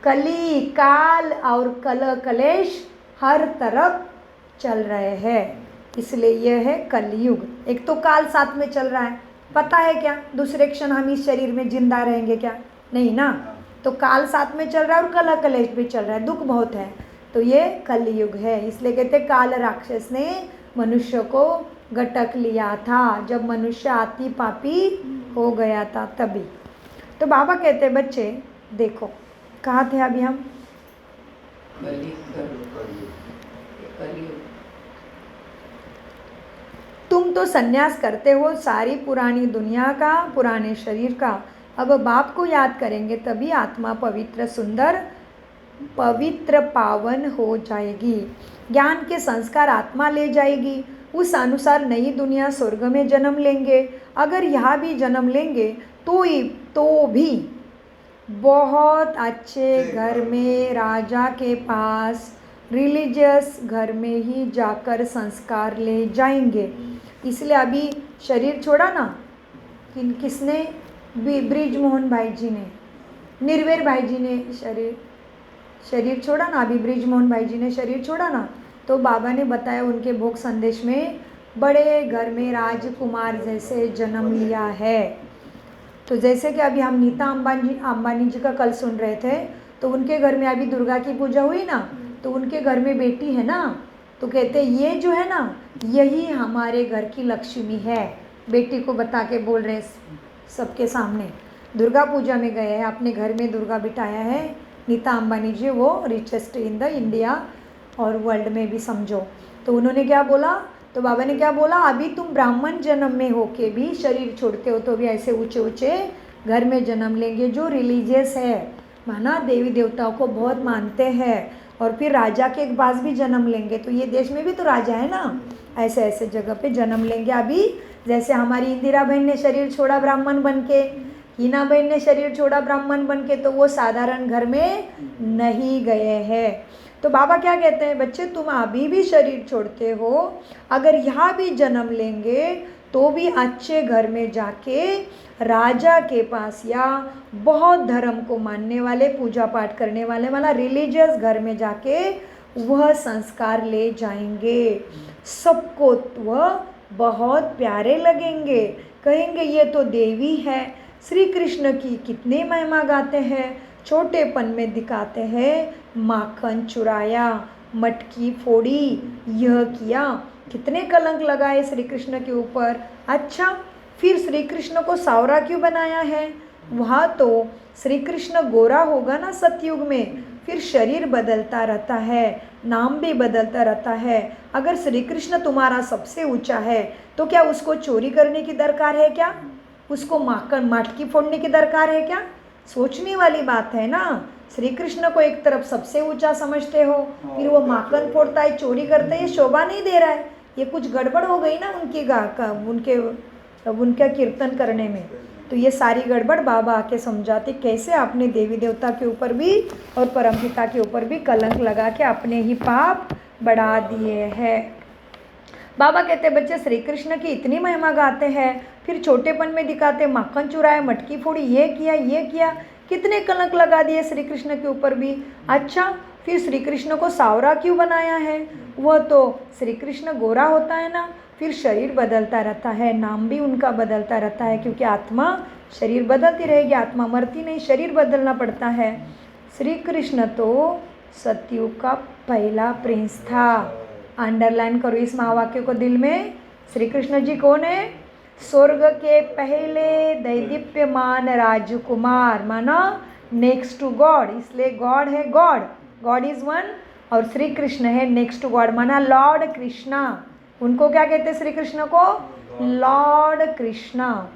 कली, काल और कलेश हर तरफ चल रहे हैं, इसलिए यह है कलयुग। एक तो काल साथ में चल रहा है, पता है क्या दूसरे क्षण हम इस शरीर में जिंदा रहेंगे क्या? नहीं ना। तो काल साथ में चल रहा है और कलेश भी चल रहा है, दुख बहुत है। तो ये कलयुग है, इसलिए कहते काल राक्षस ने मनुष्य को गटक लिया था, जब मनुष्य आती पापी हो गया था तभी। तो बाबा कहते बच्चे देखो, कहाँ थे अभी हम? तुम तो संन्यास करते हो सारी पुरानी दुनिया का, पुराने शरीर का। अब बाप को याद करेंगे तभी आत्मा पवित्र सुंदर पवित्र पावन हो जाएगी। ज्ञान के संस्कार आत्मा ले जाएगी, उस अनुसार नई दुनिया स्वर्ग में जन्म लेंगे। अगर यहाँ भी जन्म लेंगे तो भी बहुत अच्छे घर में, राजा के पास, रिलीजियस घर में ही जाकर संस्कार ले जाएंगे। इसलिए अभी शरीर छोड़ा ना, किसने? ब्रिजमोहन भाई जी ने, निर्वेर भाई जी ने शरीर छोड़ा ना। अभी ब्रिजमोहन भाई जी ने शरीर छोड़ा ना, तो बाबा ने बताया उनके भोग संदेश में बड़े घर में राजकुमार जैसे जन्म लिया है। तो जैसे कि अभी हम नीता अंबानी जी का कल सुन रहे थे, तो उनके घर में अभी दुर्गा की पूजा हुई ना, तो उनके घर में बेटी है ना, तो कहते ये जो है ना, यही हमारे घर की लक्ष्मी है। बेटी को बता के बोल रहे सबके सामने, दुर्गा पूजा में गए हैं, अपने घर में दुर्गा बिठाया है नीता अंबानी जी, वो रिचेस्ट इन द इंडिया और वर्ल्ड में भी समझो। तो उन्होंने क्या बोला, तो बाबा ने क्या बोला, अभी तुम ब्राह्मण जन्म में होके भी शरीर छोड़ते हो तो भी ऐसे ऊंचे ऊंचे घर में जन्म लेंगे जो रिलीजियस है, माना देवी देवताओं को बहुत मानते हैं, और फिर राजा के पास भी जन्म लेंगे। तो ये देश में भी तो राजा है ना, ऐसे ऐसे जगह पे जन्म लेंगे। अभी जैसे हमारी इंदिरा बहन ने शरीर छोड़ा ब्राह्मण बन के, हीना बहन ने शरीर छोड़ा ब्राह्मण बन के, तो वो साधारण घर में नहीं गए हैं। तो बाबा क्या कहते हैं, बच्चे तुम अभी भी शरीर छोड़ते हो, अगर यहाँ भी जन्म लेंगे तो भी अच्छे घर में जाके राजा के पास या बहुत धर्म को मानने वाले, पूजा पाठ करने वाले वाला रिलीजियस घर में जाके वह संस्कार ले जाएंगे। सबको वह बहुत प्यारे लगेंगे, कहेंगे ये तो देवी है। श्री कृष्ण की कितनी महिमा गाते हैं, छोटेपन में दिखाते हैं, माखन चुराया, मटकी फोड़ी, यह किया, कितने कलंक लगाए श्री कृष्ण के ऊपर। अच्छा, फिर श्री कृष्ण को सावरा क्यों बनाया है? वहाँ तो श्री कृष्ण गोरा होगा ना सतयुग में, फिर शरीर बदलता रहता है, नाम भी बदलता रहता है। अगर श्री कृष्ण तुम्हारा सबसे ऊंचा है तो क्या उसको चोरी करने की दरकार है क्या? उसको मटकी फोड़ने की दरकार है क्या? सोचने वाली बात है ना। श्री कृष्ण को एक तरफ सबसे ऊंचा समझते हो, फिर वो माखन फोड़ता है, चोरी करता है, ये शोभा नहीं दे रहा है। ये कुछ गड़बड़ हो गई ना उनका कीर्तन करने में। तो ये सारी गड़बड़ बाबा आके समझाते कैसे आपने देवी देवता के ऊपर भी और परमपिता के ऊपर भी कलंक लगा के अपने ही पाप बढ़ा दिए हैं। बाबा कहते बच्चे श्री कृष्ण की इतनी महिमा गाते हैं, फिर छोटेपन में दिखाते, माखन चुराए, मटकी फोड़ी, ये किया, कितने कलंक लगा दिए श्री कृष्ण के ऊपर भी। अच्छा, फिर श्री कृष्ण को सावरा क्यों बनाया है? वह तो श्री कृष्ण गोरा होता है ना, फिर शरीर बदलता रहता है, नाम भी उनका बदलता रहता है, क्योंकि आत्मा शरीर बदलती रहेगी, आत्मा मरती नहीं, शरीर बदलना पड़ता है। श्री कृष्ण तो सतयुग का पहला प्रिंस था। अंडरलाइन करो इस महावाक्य को दिल में। श्री कृष्ण जी कौन है? स्वर्ग के पहले दैदीप्यमान राजकुमार, माना नेक्स्ट टू गॉड, इसलिए गॉड है, गॉड इज वन, और श्री कृष्ण है नेक्स्ट टू गॉड, माना लॉर्ड कृष्णा। उनको क्या कहते हैं? श्री कृष्ण को लॉर्ड कृष्णा।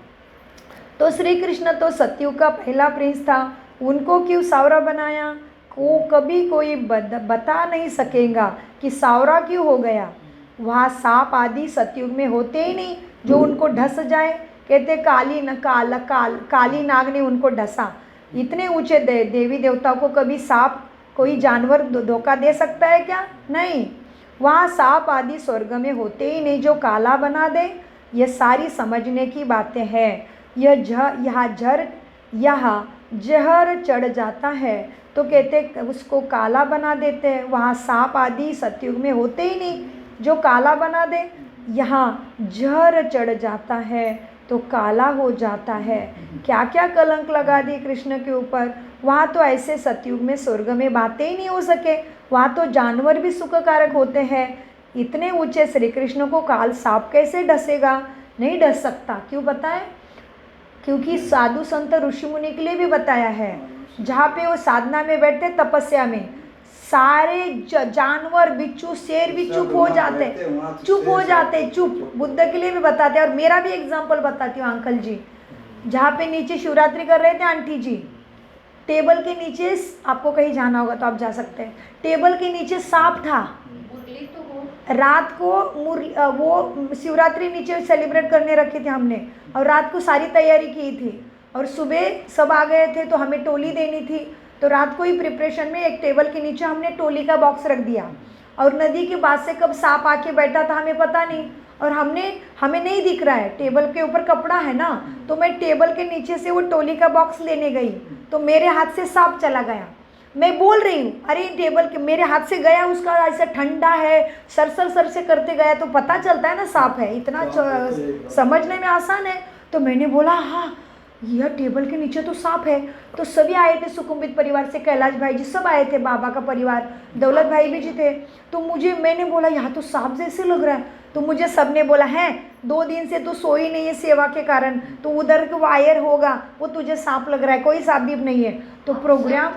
तो श्री कृष्ण तो सतयुग का पहला प्रिंस था, उनको क्यों सावरा बनाया? को कभी कोई बता नहीं सकेगा कि सावरा क्यों हो गया। वहाँ सांप आदि सतयुग में होते ही नहीं जो उनको ढस जाए। कहते काली नाग ने उनको ढसा। इतने ऊंचे देवी देवताओं को कभी सांप, कोई जानवर धोखा दे सकता है क्या? नहीं। वहाँ सांप आदि स्वर्ग में होते ही नहीं जो काला बना दे। ये सारी समझने की बातें हैं। यहाँ जहर चढ़ जाता है तो कहते उसको काला बना देते हैं। वहाँ सांप आदि सतयुग में होते ही नहीं जो काला बना दे। यहाँ जहर चढ़ जाता है तो काला हो जाता है। क्या क्या कलंक लगा दी कृष्ण के ऊपर। वहाँ तो ऐसे सतयुग में स्वर्ग में बातें ही नहीं हो सके। वहाँ तो जानवर भी सुखकारक होते हैं। इतने ऊंचे श्री कृष्ण को काल सांप कैसे डसेगा? नहीं डस सकता। क्यों बताएं? क्योंकि साधु संत ऋषि मुनि के लिए भी बताया है। जहाँ पे वो साधना में बैठते, तपस्या में, सारे जानवर, बिच्छू, शेर भी चुप हो जाते। बुद्ध के लिए भी बताते हैं। और मेरा भी एग्जाम्पल बताती हूँ अंकल जी। जहाँ पे नीचे शिवरात्रि कर रहे थे आंटी जी, टेबल के नीचे, आपको कहीं जाना होगा तो आप जा सकते हैं, टेबल के नीचे सांप था। रात को वो शिवरात्रि नीचे सेलिब्रेट करने रखे थे हमने, और रात को सारी तैयारी की थी, और सुबह सब आ गए थे तो हमें टोली देनी थी। तो रात को ही प्रिपरेशन में एक टेबल के नीचे हमने टोली का बॉक्स रख दिया, और नदी के पास से कब सांप आके बैठा था हमें पता नहीं, और हमें नहीं दिख रहा है, टेबल के ऊपर कपड़ा है ना, तो मैं टेबल के नीचे से वो टोली का बॉक्स लेने गई तो मेरे हाथ से सांप चला गया। मैं बोल रही हूँ अरे टेबल के मेरे हाथ से गया, उसका ऐसा ठंडा है, सर से करते गया तो पता चलता है ना सांप है, इतना समझने में आसान है। तो मैंने बोला हाँ यह टेबल के नीचे तो सांप है। तो सभी आए थे सुकुम्बित परिवार से, कैलाश भाई जी सब आए थे, बाबा का परिवार, दौलत भाई भी जी थे। तो मैंने बोला यहाँ तो सांप जैसे लग रहा है। तो मुझे सबने बोला है 2 दिन से तो सोई नहीं है सेवा के कारण, तो उधर के वायर होगा, वो तुझे सांप लग रहा है, कोई सांप भी नहीं है। तो प्रोग्राम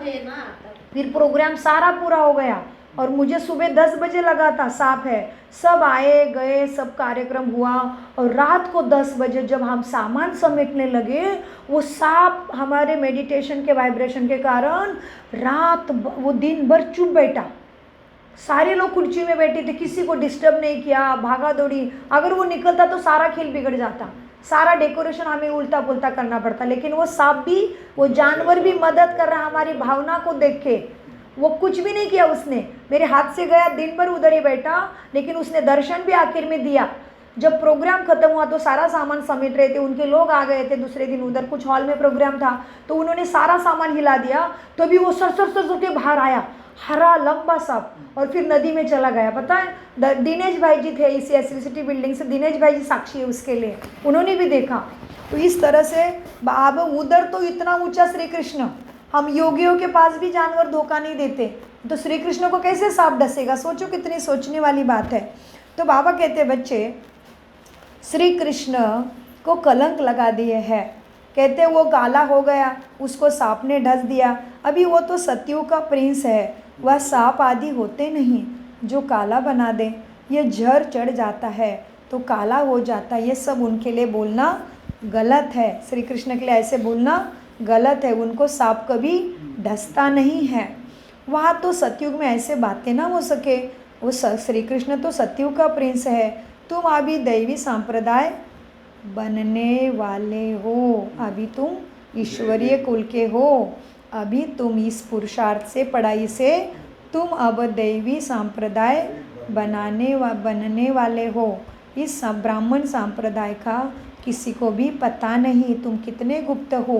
सारा पूरा हो गया, और मुझे सुबह 10 बजे लगा था सांप है। सब आए गए, सब कार्यक्रम हुआ, और रात को 10 बजे जब हम सामान समेटने लगे, वो सांप हमारे मेडिटेशन के वाइब्रेशन के कारण वो दिन भर चुप बैठा। सारे लोग कुर्सी में बैठे थे, किसी को डिस्टर्ब नहीं किया, भागा दौड़ी। अगर वो निकलता तो सारा खेल बिगड़ जाता, सारा डेकोरेशन हमें उल्टा पुल्टा करना पड़ता। लेकिन वो सांप भी, वो जानवर भी मदद कर रहा हमारी भावना को देख के। वो कुछ भी नहीं किया उसने, मेरे हाथ से गया, दिन भर उधर ही बैठा, लेकिन उसने दर्शन भी आखिर में दिया। जब प्रोग्राम खत्म हुआ तो सारा सामान समेट रहे थे, उनके लोग आ गए थे दूसरे दिन, उधर कुछ हॉल में प्रोग्राम था, तो उन्होंने सारा सामान हिला दिया। तभी वो सर के बाहर आया, हरा लंबा सांप, और फिर नदी में चला गया। पता है दिनेश भाई जी थे इसी एसएलसिटी बिल्डिंग से, दिनेश भाई जी साक्षी है उसके लिए, उन्होंने भी देखा। तो इस तरह से अब उधर तो इतना ऊंचा श्री कृष्ण, हम योगियों के पास भी जानवर धोखा नहीं देते, तो श्री कृष्ण को कैसे सांप डसेगा? सोचो कितनी सोचने वाली बात है। तो बाबा कहते बच्चे श्री कृष्ण को कलंक लगा दिए है, कहते वो काला हो गया, उसको सांप ने ढस दिया। अभी वो तो सत्युग का प्रिंस है, वह सांप आदि होते नहीं जो काला बना दे। ये जहर चढ़ जाता है तो काला हो जाता है, ये सब उनके लिए बोलना गलत है। श्री कृष्ण के लिए ऐसे बोलना गलत है, उनको सांप कभी ढसता नहीं है। वहाँ तो सतयुग में ऐसे बातें ना हो सके, वो श्री कृष्ण तो सतयुग का प्रिंस है। तुम अभी दैवी संप्रदाय बनने वाले हो, अभी तुम ईश्वरीय कुल के हो, अभी तुम इस पुरुषार्थ से पढ़ाई से तुम अब दैवी संप्रदाय बनने वाले हो। इस ब्राह्मण संप्रदाय का किसी को भी पता नहीं, तुम कितने गुप्त हो।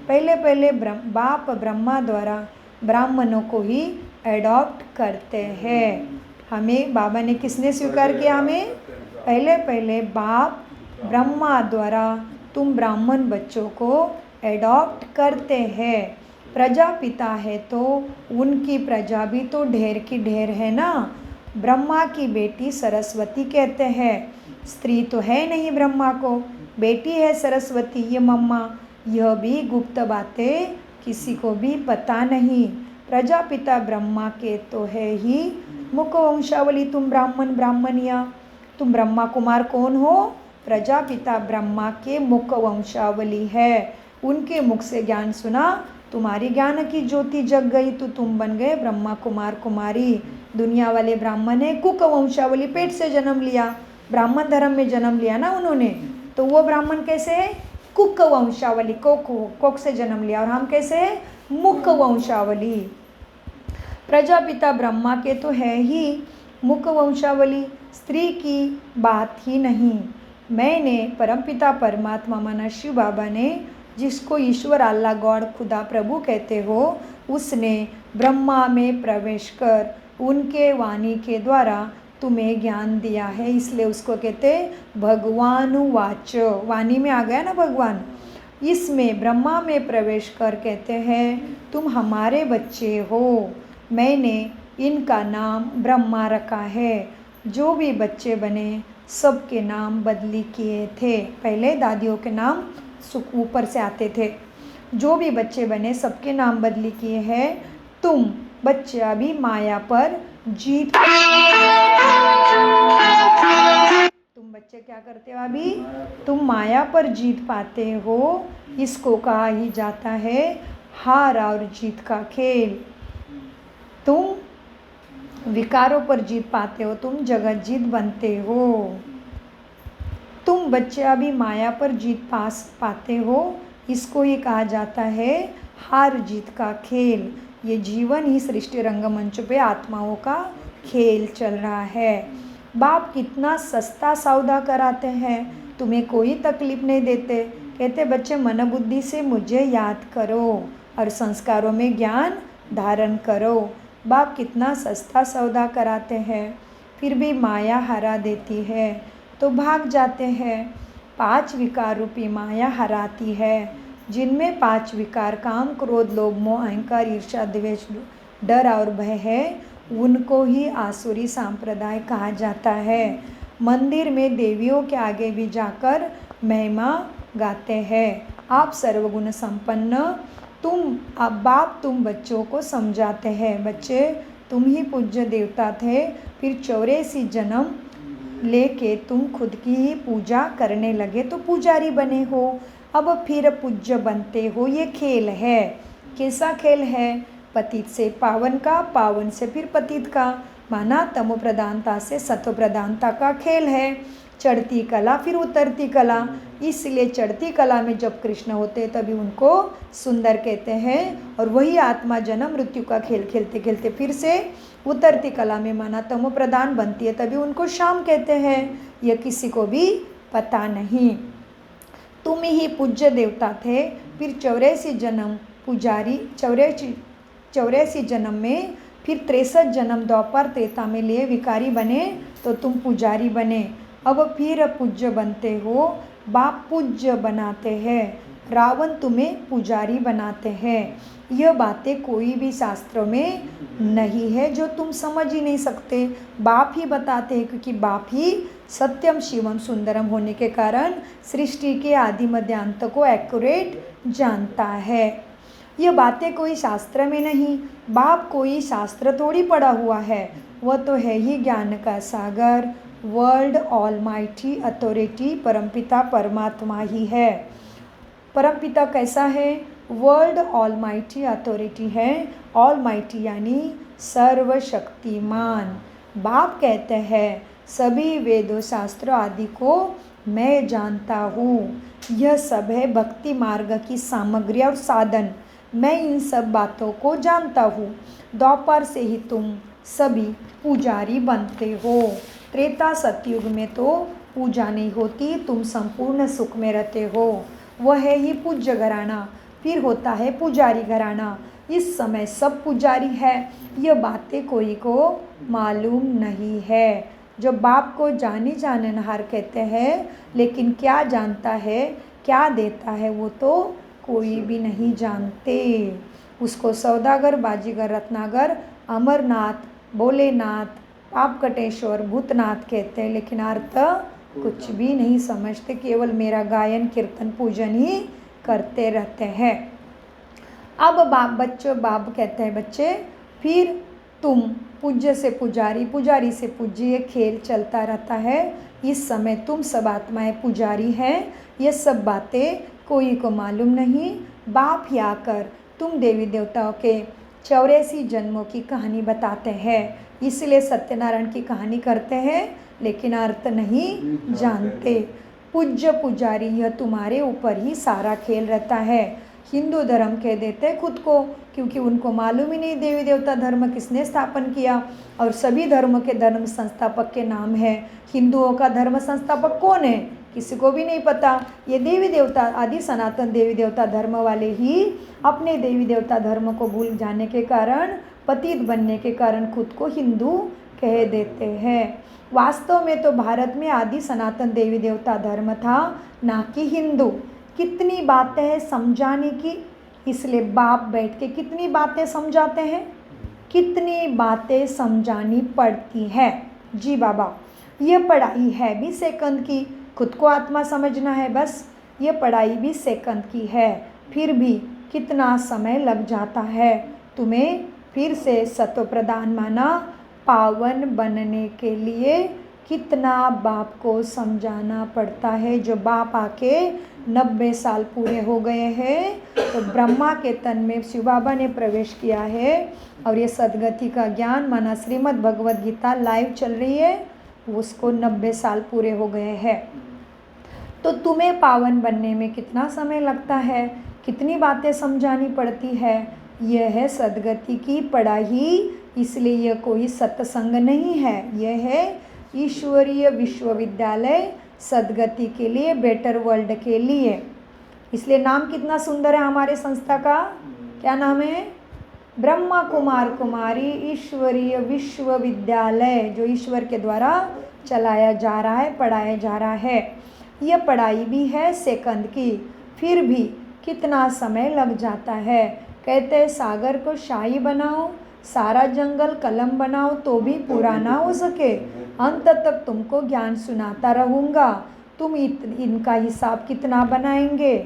पहले बाप ब्रह्मा द्वारा ब्राह्मणों को ही एडॉप्ट करते हैं। हमें बाबा ने किसने स्वीकार किया? हमें पहले बाप ब्रह्मा द्वारा तुम ब्राह्मण बच्चों को एडॉप्ट करते हैं। प्रजापिता है तो उनकी प्रजा भी तो ढेर की ढेर है ना। ब्रह्मा की बेटी सरस्वती कहते हैं, स्त्री तो है नहीं ब्रह्मा को, बेटी है सरस्वती, ये मम्मा। यह भी गुप्त बातें किसी को भी पता नहीं। प्रजापिता ब्रह्मा के तो है ही मुख वंशावली, तुम ब्राह्मण ब्राह्मणिया, तुम ब्रह्मा कुमार कौन हो? प्रजापिता ब्रह्मा के मुख वंशावली है, उनके मुख से ज्ञान सुना, तुम्हारी ज्ञान की ज्योति जग गई तो तुम बन गए ब्रह्मा कुमार कुमारी। दुनिया वाले ब्राह्मण है कुक वंशावली, पेट से जन्म लिया, ब्राह्मण धर्म में जन्म लिया ना उन्होंने, तो वो ब्राह्मण कैसे है? कुक वंशावली, कोक से जन्म लिया। और हम कैसे है? मुख वंशावली। प्रजापिता ब्रह्मा के तो है ही मुख वंशावली, स्त्री की बात ही नहीं। मैंने परमपिता परमात्मा माना शिव बाबा ने, जिसको ईश्वर अल्लाह गॉड खुदा प्रभु कहते हो, उसने ब्रह्मा में प्रवेश कर उनके वाणी के द्वारा तुम्हें ज्ञान दिया है, इसलिए उसको कहते भगवानुवाच। वाणी में आ गया ना भगवान। इसमें ब्रह्मा में प्रवेश कर कहते हैं तुम हमारे बच्चे हो, मैंने इनका नाम ब्रह्मा रखा है। जो भी बच्चे बने सबके नाम बदली किए थे, पहले दादियों के नाम ऊपर से आते थे, जो भी बच्चे बने सबके नाम बदली किए हैं। तुम बच्चे अभी माया पर जीत, तुम बच्चे क्या करते हो? अभी तुम माया पर जीत पाते हो। इसको कहा ही जाता है हार और जीत का खेल। तुम विकारों पर जीत पाते हो, तुम जगत जीत बनते हो। तुम बच्चे अभी माया पर जीत पाते हो, इसको ही कहा जाता है हार जीत का खेल। ये जीवन ही सृष्टि रंगमंच पे आत्माओं का खेल चल रहा है। बाप कितना सस्ता सौदा कराते हैं, तुम्हें कोई तकलीफ नहीं देते। कहते बच्चे मन बुद्धि से मुझे याद करो और संस्कारों में ज्ञान धारण करो। बाप कितना सस्ता सौदा कराते हैं, फिर भी माया हरा देती है तो भाग जाते हैं। 5 विकार रूपी माया हराती है, जिनमें 5 विकार काम क्रोध लोभ मोह अहंकार ईर्ष्या द्वेष डर और भय है, उनको ही आसुरी संप्रदाय कहा जाता है। मंदिर में देवियों के आगे भी जाकर महिमा गाते हैं। आप सर्वगुण संपन्न, बाप तुम बच्चों को समझाते हैं, बच्चे तुम ही पूज्य देवता थे, फिर 84 जन्म लेके तुम खुद की ही पूजा करने लगे तो पुजारी बने हो, अब फिर पूज्य बनते हो। ये खेल है। कैसा खेल है? पतित से पावन का, पावन से फिर पतित का, माना तमो प्रधानता से सत्व प्रधानता का खेल है। चढ़ती कला फिर उतरती कला, इसलिए चढ़ती कला में जब कृष्ण होते तभी उनको सुंदर कहते हैं, और वही आत्मा जन्म मृत्यु का खेल खेलते खेलते फिर से उतरती कला में माना तमो प्रधान बनती है, तभी उनको शाम कहते हैं। यह किसी को भी पता नहीं। तुम ही पूज्य देवता थे, फिर 84 जन्म पुजारी, 84 जन्म में फिर 63 जन्म द्वापर त्रेता में लिए विकारी बने तो तुम पुजारी बने, अब फिर पूज्य बनते हो। बाप पूज्य बनाते हैं, रावण तुम्हें पुजारी बनाते हैं। यह बातें कोई भी शास्त्रों में नहीं है जो तुम समझ ही नहीं सकते। बाप ही बताते हैं, क्योंकि बाप ही सत्यम शिवम सुंदरम होने के कारण सृष्टि के आदि मध्य अंत को एक्यूरेट जानता है। यह बातें कोई शास्त्र में नहीं, बाप कोई शास्त्र थोड़ी पढ़ा हुआ है, वह तो है ही ज्ञान का सागर, वर्ल्ड ऑलमाइटी अथॉरिटी, परमपिता परमात्मा ही है। परमपिता कैसा है? वर्ल्ड ऑलमाइटी अथॉरिटी है। ऑलमाइटी यानी सर्वशक्तिमान। बाप कहते हैं सभी वेदों शास्त्रों आदि को मैं जानता हूँ, यह सब है भक्ति मार्ग की सामग्री और साधन, मैं इन सब बातों को जानता हूँ। द्वापर से ही तुम सभी पुजारी बनते हो। त्रेता सतयुग में तो पूजा नहीं होती, तुम संपूर्ण सुख में रहते हो, वह है ही पूज्य घराना। फिर होता है पुजारी घराना। इस समय सब पुजारी है, यह बातें कोई को मालूम नहीं है। जो बाप को जानी जाननहार कहते हैं, लेकिन क्या जानता है, क्या देता है, वो तो कोई भी नहीं जानते। उसको सौदागर, बाजीगर, रत्नागर, अमरनाथ, भोलेनाथ, पापकटेश्वर, भूतनाथ कहते हैं, लेकिन अर्थ कुछ भी नहीं समझते, केवल मेरा गायन कीर्तन पूजन ही करते रहते हैं। अब बाप कहते हैं बच्चे, फिर तुम पूज्य से पुजारी, पुजारी से पूज्य, ये खेल चलता रहता है। इस समय तुम सब आत्माएं पुजारी हैं, ये सब बातें कोई को मालूम नहीं। बाप ही आकर तुम देवी देवताओं के 84 जन्मों की कहानी बताते हैं, इसलिए सत्यनारायण की कहानी करते हैं, लेकिन अर्थ नहीं जानते। पूज्य पुजारी, यह तुम्हारे ऊपर ही सारा खेल रहता है। हिंदू धर्म कह देते खुद को, क्योंकि उनको मालूम ही नहीं देवी देवता धर्म किसने स्थापन किया, और सभी धर्म के धर्म संस्थापक के नाम है। हिंदुओं का धर्म संस्थापक कौन है, किसी को भी नहीं पता। ये देवी देवता, आदि सनातन देवी देवता धर्म वाले ही अपने देवी देवता धर्म को भूल जाने के कारण, पतित बनने के कारण खुद को हिंदू कह देते हैं। वास्तव में तो भारत में आदि सनातन देवी देवता धर्म था, ना कि हिंदू। कितनी बातें हैं समझाने की, इसलिए बाप बैठ के कितनी बातें समझाते हैं, कितनी बातें समझानी पड़ती है। जी बाबा, ये पढ़ाई है भी सेकंड की, खुद को आत्मा समझना है बस, ये पढ़ाई भी सेकंड की है, फिर भी कितना समय लग जाता है तुम्हें फिर से सत्व प्रधान माना पावन बनने के लिए। कितना बाप को समझाना पड़ता है। जो बाप आके 90 साल पूरे हो गए हैं, तो ब्रह्मा के तन में शिव बाबा ने प्रवेश किया है, और ये सदगति का ज्ञान माना श्रीमद् भगवद गीता लाइव चल रही है, उसको 90 साल पूरे हो गए हैं। तो तुम्हें पावन बनने में कितना समय लगता है, कितनी बातें समझानी पड़ती है। यह है सदगति की पढ़ाई, इसलिए यह कोई सत्संग नहीं है, यह है ईश्वरीय विश्वविद्यालय सदगति के लिए, बेटर वर्ल्ड के लिए। इसलिए नाम कितना सुंदर है हमारे संस्था का, क्या नाम है? ब्रह्मा कुमार कुमारी ईश्वरीय विश्वविद्यालय, जो ईश्वर के द्वारा चलाया जा रहा है, पढ़ाया जा रहा है। यह पढ़ाई भी है सेकंड की, फिर भी कितना समय लग जाता है। कहते हैं सागर को शाही बनाओ, सारा जंगल कलम बनाओ, तो भी पूरा ना हो सके, अंत तक तुमको ज्ञान सुनाता रहूँगा। तुम इनका हिसाब कितना बनाएंगे।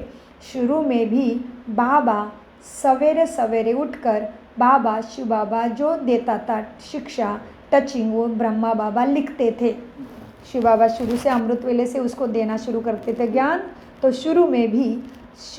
शुरू में भी बाबा सवेरे सवेरे उठकर बाबा शिव बाबा जो देता था शिक्षा टचिंग, वो ब्रह्मा बाबा लिखते थे। शिव बाबा शुरू से अमृत वेले से उसको देना शुरू करते थे ज्ञान। तो शुरू में भी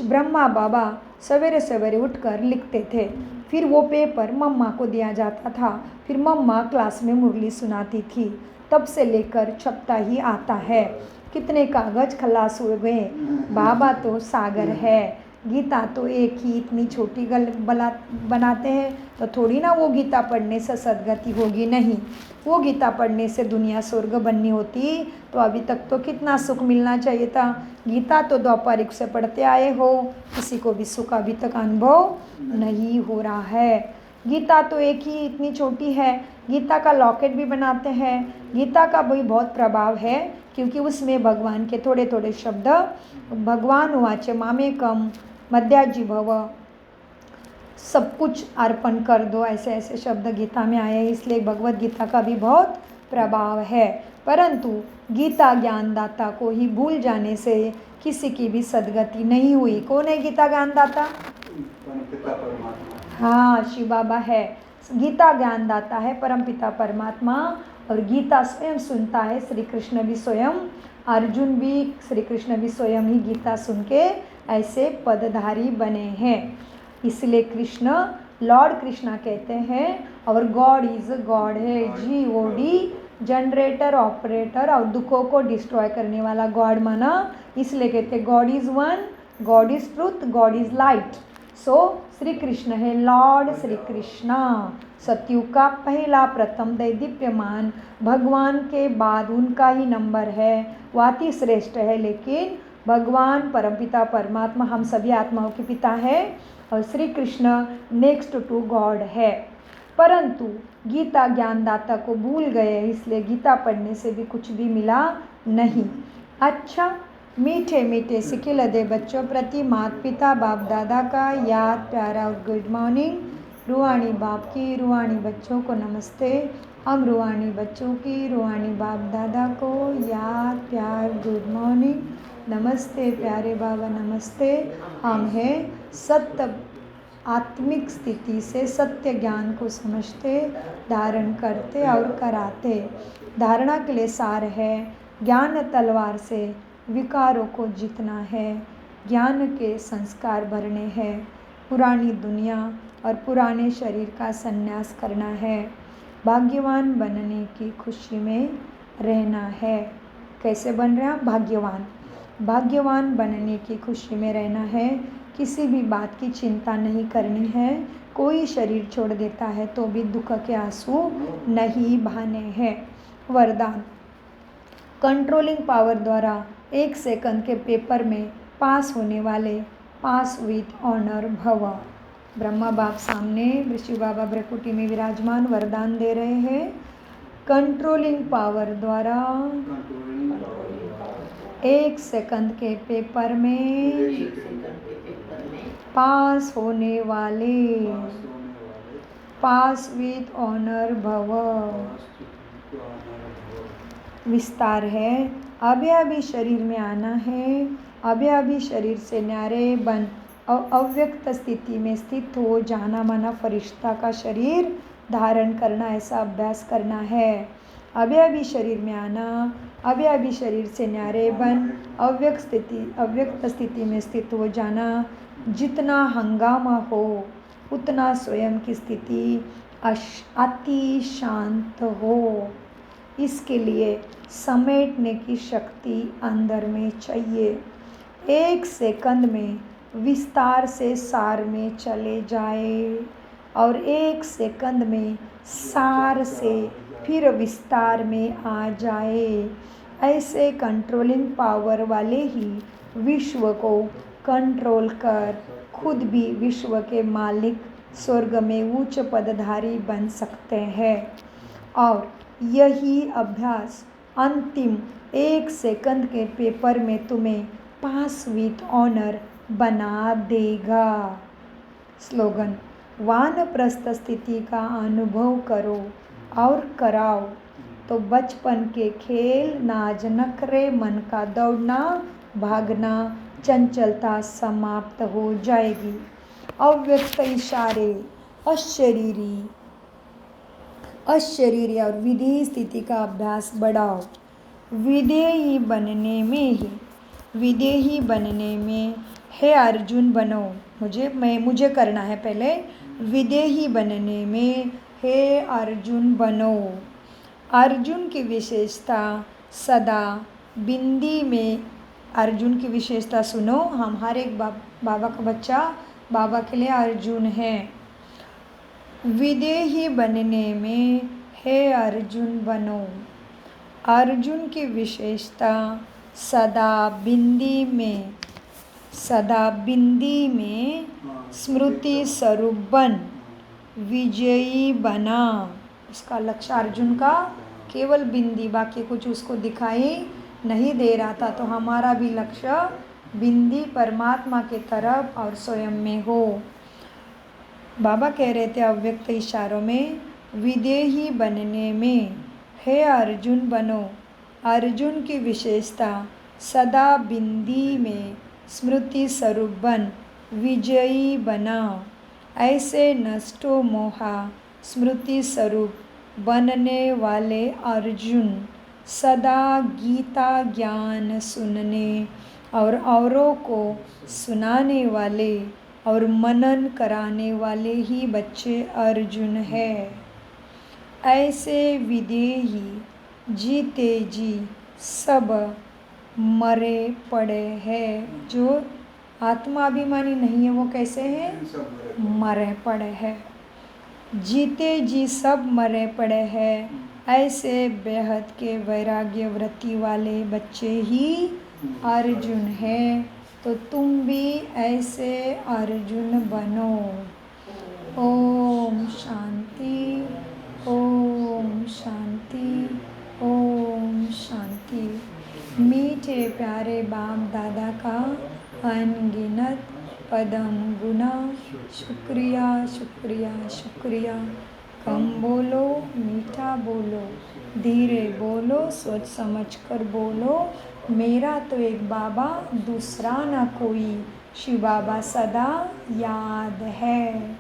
ब्रह्मा बाबा सवेरे सवेरे उठकर लिखते थे, फिर वो पेपर मम्मा को दिया जाता था, फिर मम्मा क्लास में मुरली सुनाती थी। तब से लेकर छपता ही आता है। कितने कागज खलास हुए गए। बाबा तो सागर है, गीता तो एक ही इतनी छोटी गल बनाते हैं, तो थोड़ी ना वो गीता पढ़ने से सदगति होगी, नहीं। वो गीता पढ़ने से दुनिया स्वर्ग बननी होती तो अभी तक तो कितना सुख मिलना चाहिए था। गीता तो द्वापारिक से पढ़ते आए हो, किसी को भी सुख अभी तक अनुभव नहीं हो रहा है। गीता तो एक ही इतनी छोटी है, गीता का लॉकेट भी बनाते हैं। गीता का भी बहुत प्रभाव है क्योंकि उसमें भगवान के थोड़े थोड़े शब्द, भगवान उवाच मामेकम मध्याजी भव, सब कुछ अर्पण कर दो, ऐसे ऐसे शब्द गीता में आए हैं, इसलिए भगवत गीता का भी बहुत प्रभाव है। परंतु गीता ज्ञानदाता को ही भूल जाने से किसी की भी सदगति नहीं हुई। कौन है गीता ज्ञानदाता? परमपिता परमात्मा। हाँ, शिव बाबा है। गीता ज्ञानदाता है परमपिता परमात्मा, और गीता स्वयं सुनता है। श्री कृष्ण भी स्वयं, अर्जुन भी, श्री कृष्ण भी स्वयं ही गीता सुन के ऐसे पदधारी बने हैं। इसलिए कृष्ण लॉर्ड कृष्णा कहते हैं, और गॉड इज गॉड है, GOD, जनरेटर ऑपरेटर, और दुखों को डिस्ट्रॉय करने वाला गॉड माना, इसलिए कहते हैं God is one, God is truth, God is light. So Shri Krishna है लॉर्ड श्री कृष्णा, सतयुग का पहला प्रथम दैदीप्यमान, भगवान के बाद उनका ही नंबर है, वाति श्रेष्ठ है। लेकिन भगवान परमपिता परमात्मा हम सभी आत्माओं के पिता है, और Shri Krishna next to God है। परंतु गीता ज्ञानदाता को भूल गए, इसलिए गीता पढ़ने से भी कुछ भी मिला नहीं। अच्छा, मीठे मीठे सिखिल दे बच्चों प्रति माता पिता बाप दादा का याद प्यारा और गुड मॉर्निंग। रूहानी बाप की, रूहानी बच्चों को नमस्ते। हम रूहानी बच्चों की, रूहानी बाप दादा को याद प्यार गुड मॉर्निंग, नमस्ते प्यारे बाबा, नमस्ते। हम हैं सत्य आत्मिक स्थिति से सत्य ज्ञान को समझते, धारण करते और कराते। धारणा के लिए सार है, ज्ञान तलवार से विकारों को जीतना है, ज्ञान के संस्कार भरने हैं, पुरानी दुनिया और पुराने शरीर का संन्यास करना है, भाग्यवान बनने की खुशी में रहना है। कैसे बन रहे हैं भाग्यवान? भाग्यवान बनने की खुशी में रहना है, किसी भी बात की चिंता नहीं करनी है। कोई शरीर छोड़ देता है तो भी दुख के आंसू नहीं बहाने हैं। वरदान, कंट्रोलिंग पावर द्वारा 1 सेकंड के पेपर में पास होने वाले, पास विथ ऑनर भव। ब्रह्मा बाप सामने शिव बाबा ब्रकुटी में विराजमान वरदान दे रहे हैं। कंट्रोलिंग पावर द्वारा 1 सेकंड के पेपर में पास होने वाले, पास विथ ऑनर भव। विस्तार है, अभी अभी शरीर में आना है, अभी अभी शरीर से न्यारे बन अव्यक्त स्थिति में स्थित हो जाना माना फरिश्ता का शरीर धारण करना, ऐसा अभ्यास करना है। अभी अभी शरीर में आना, अभी अभी शरीर से न्यारे बन अव्यक्त स्थिति में स्थित हो जाना। जितना हंगामा हो उतना स्वयं की स्थिति अति शांत हो। इसके लिए समेटने की शक्ति अंदर में चाहिए। 1 सेकंड में विस्तार से सार में चले जाए, और 1 सेकंड में सार से फिर विस्तार में आ जाए। ऐसे कंट्रोलिंग पावर वाले ही विश्व को कंट्रोल कर खुद भी विश्व के मालिक, स्वर्ग में उच्च पदधारी बन सकते हैं। और यही अभ्यास अंतिम 1 सेकंड के पेपर में तुम्हें पास विथ ऑनर बना देगा। स्लोगन, वानप्रस्थ स्थिति का अनुभव करो और कराओ तो बचपन के खेल, नाज नखरे, मन का दौड़ना भागना, चंचलता समाप्त हो जाएगी। अव्यक्त इशारे, अशरीरी और विधेय स्थिति का अभ्यास बढ़ाओ। विधेयी बनने में हे अर्जुन बनो। मुझे करना है पहले। विधेयी बनने में हे अर्जुन बनो। अर्जुन की विशेषता सदा बिंदी में। अर्जुन की विशेषता सुनो, हम हर एक बाबा का बच्चा बाबा के लिए अर्जुन है। विधेयी बनने में हे अर्जुन बनो। अर्जुन की विशेषता सदा बिंदी में स्मृति स्वरूप बन। विजयी बना। उसका लक्ष्य अर्जुन का केवल बिंदी, बाकी कुछ उसको दिखाई नहीं दे रहा था। तो हमारा भी लक्ष्य बिंदी परमात्मा के तरफ और स्वयं में हो। बाबा कह रहे थे अव्यक्त इशारों में, विदेही बनने में हे अर्जुन बनो। अर्जुन की विशेषता सदा बिंदी में स्मृति स्वरूप बन विजयी बना। ऐसे नष्टो मोहा स्मृति स्वरूप बनने वाले अर्जुन सदा गीता ज्ञान सुनने और औरों को सुनाने वाले और मनन कराने वाले ही बच्चे अर्जुन है। ऐसे विदेही जीते जी सब मरे पड़े हैं। जो आत्माभिमानी नहीं है वो कैसे हैं? मरे पड़े हैं। जीते जी सब मरे पड़े हैं। ऐसे बेहद के वैराग्य वृत्ति वाले बच्चे ही अर्जुन हैं। तो तुम भी ऐसे अर्जुन बनो। ओम शांति, ओम शांति, ओम शांति। मीठे प्यारे बाप दादा का अनगिनत पदम गुना शुक्रिया शुक्रिया शुक्रिया। कम बोलो, मीठा बोलो, धीरे बोलो, सोच समझ कर बोलो। मेरा तो एक बाबा, दूसरा ना कोई, शिव बाबा सदा याद है।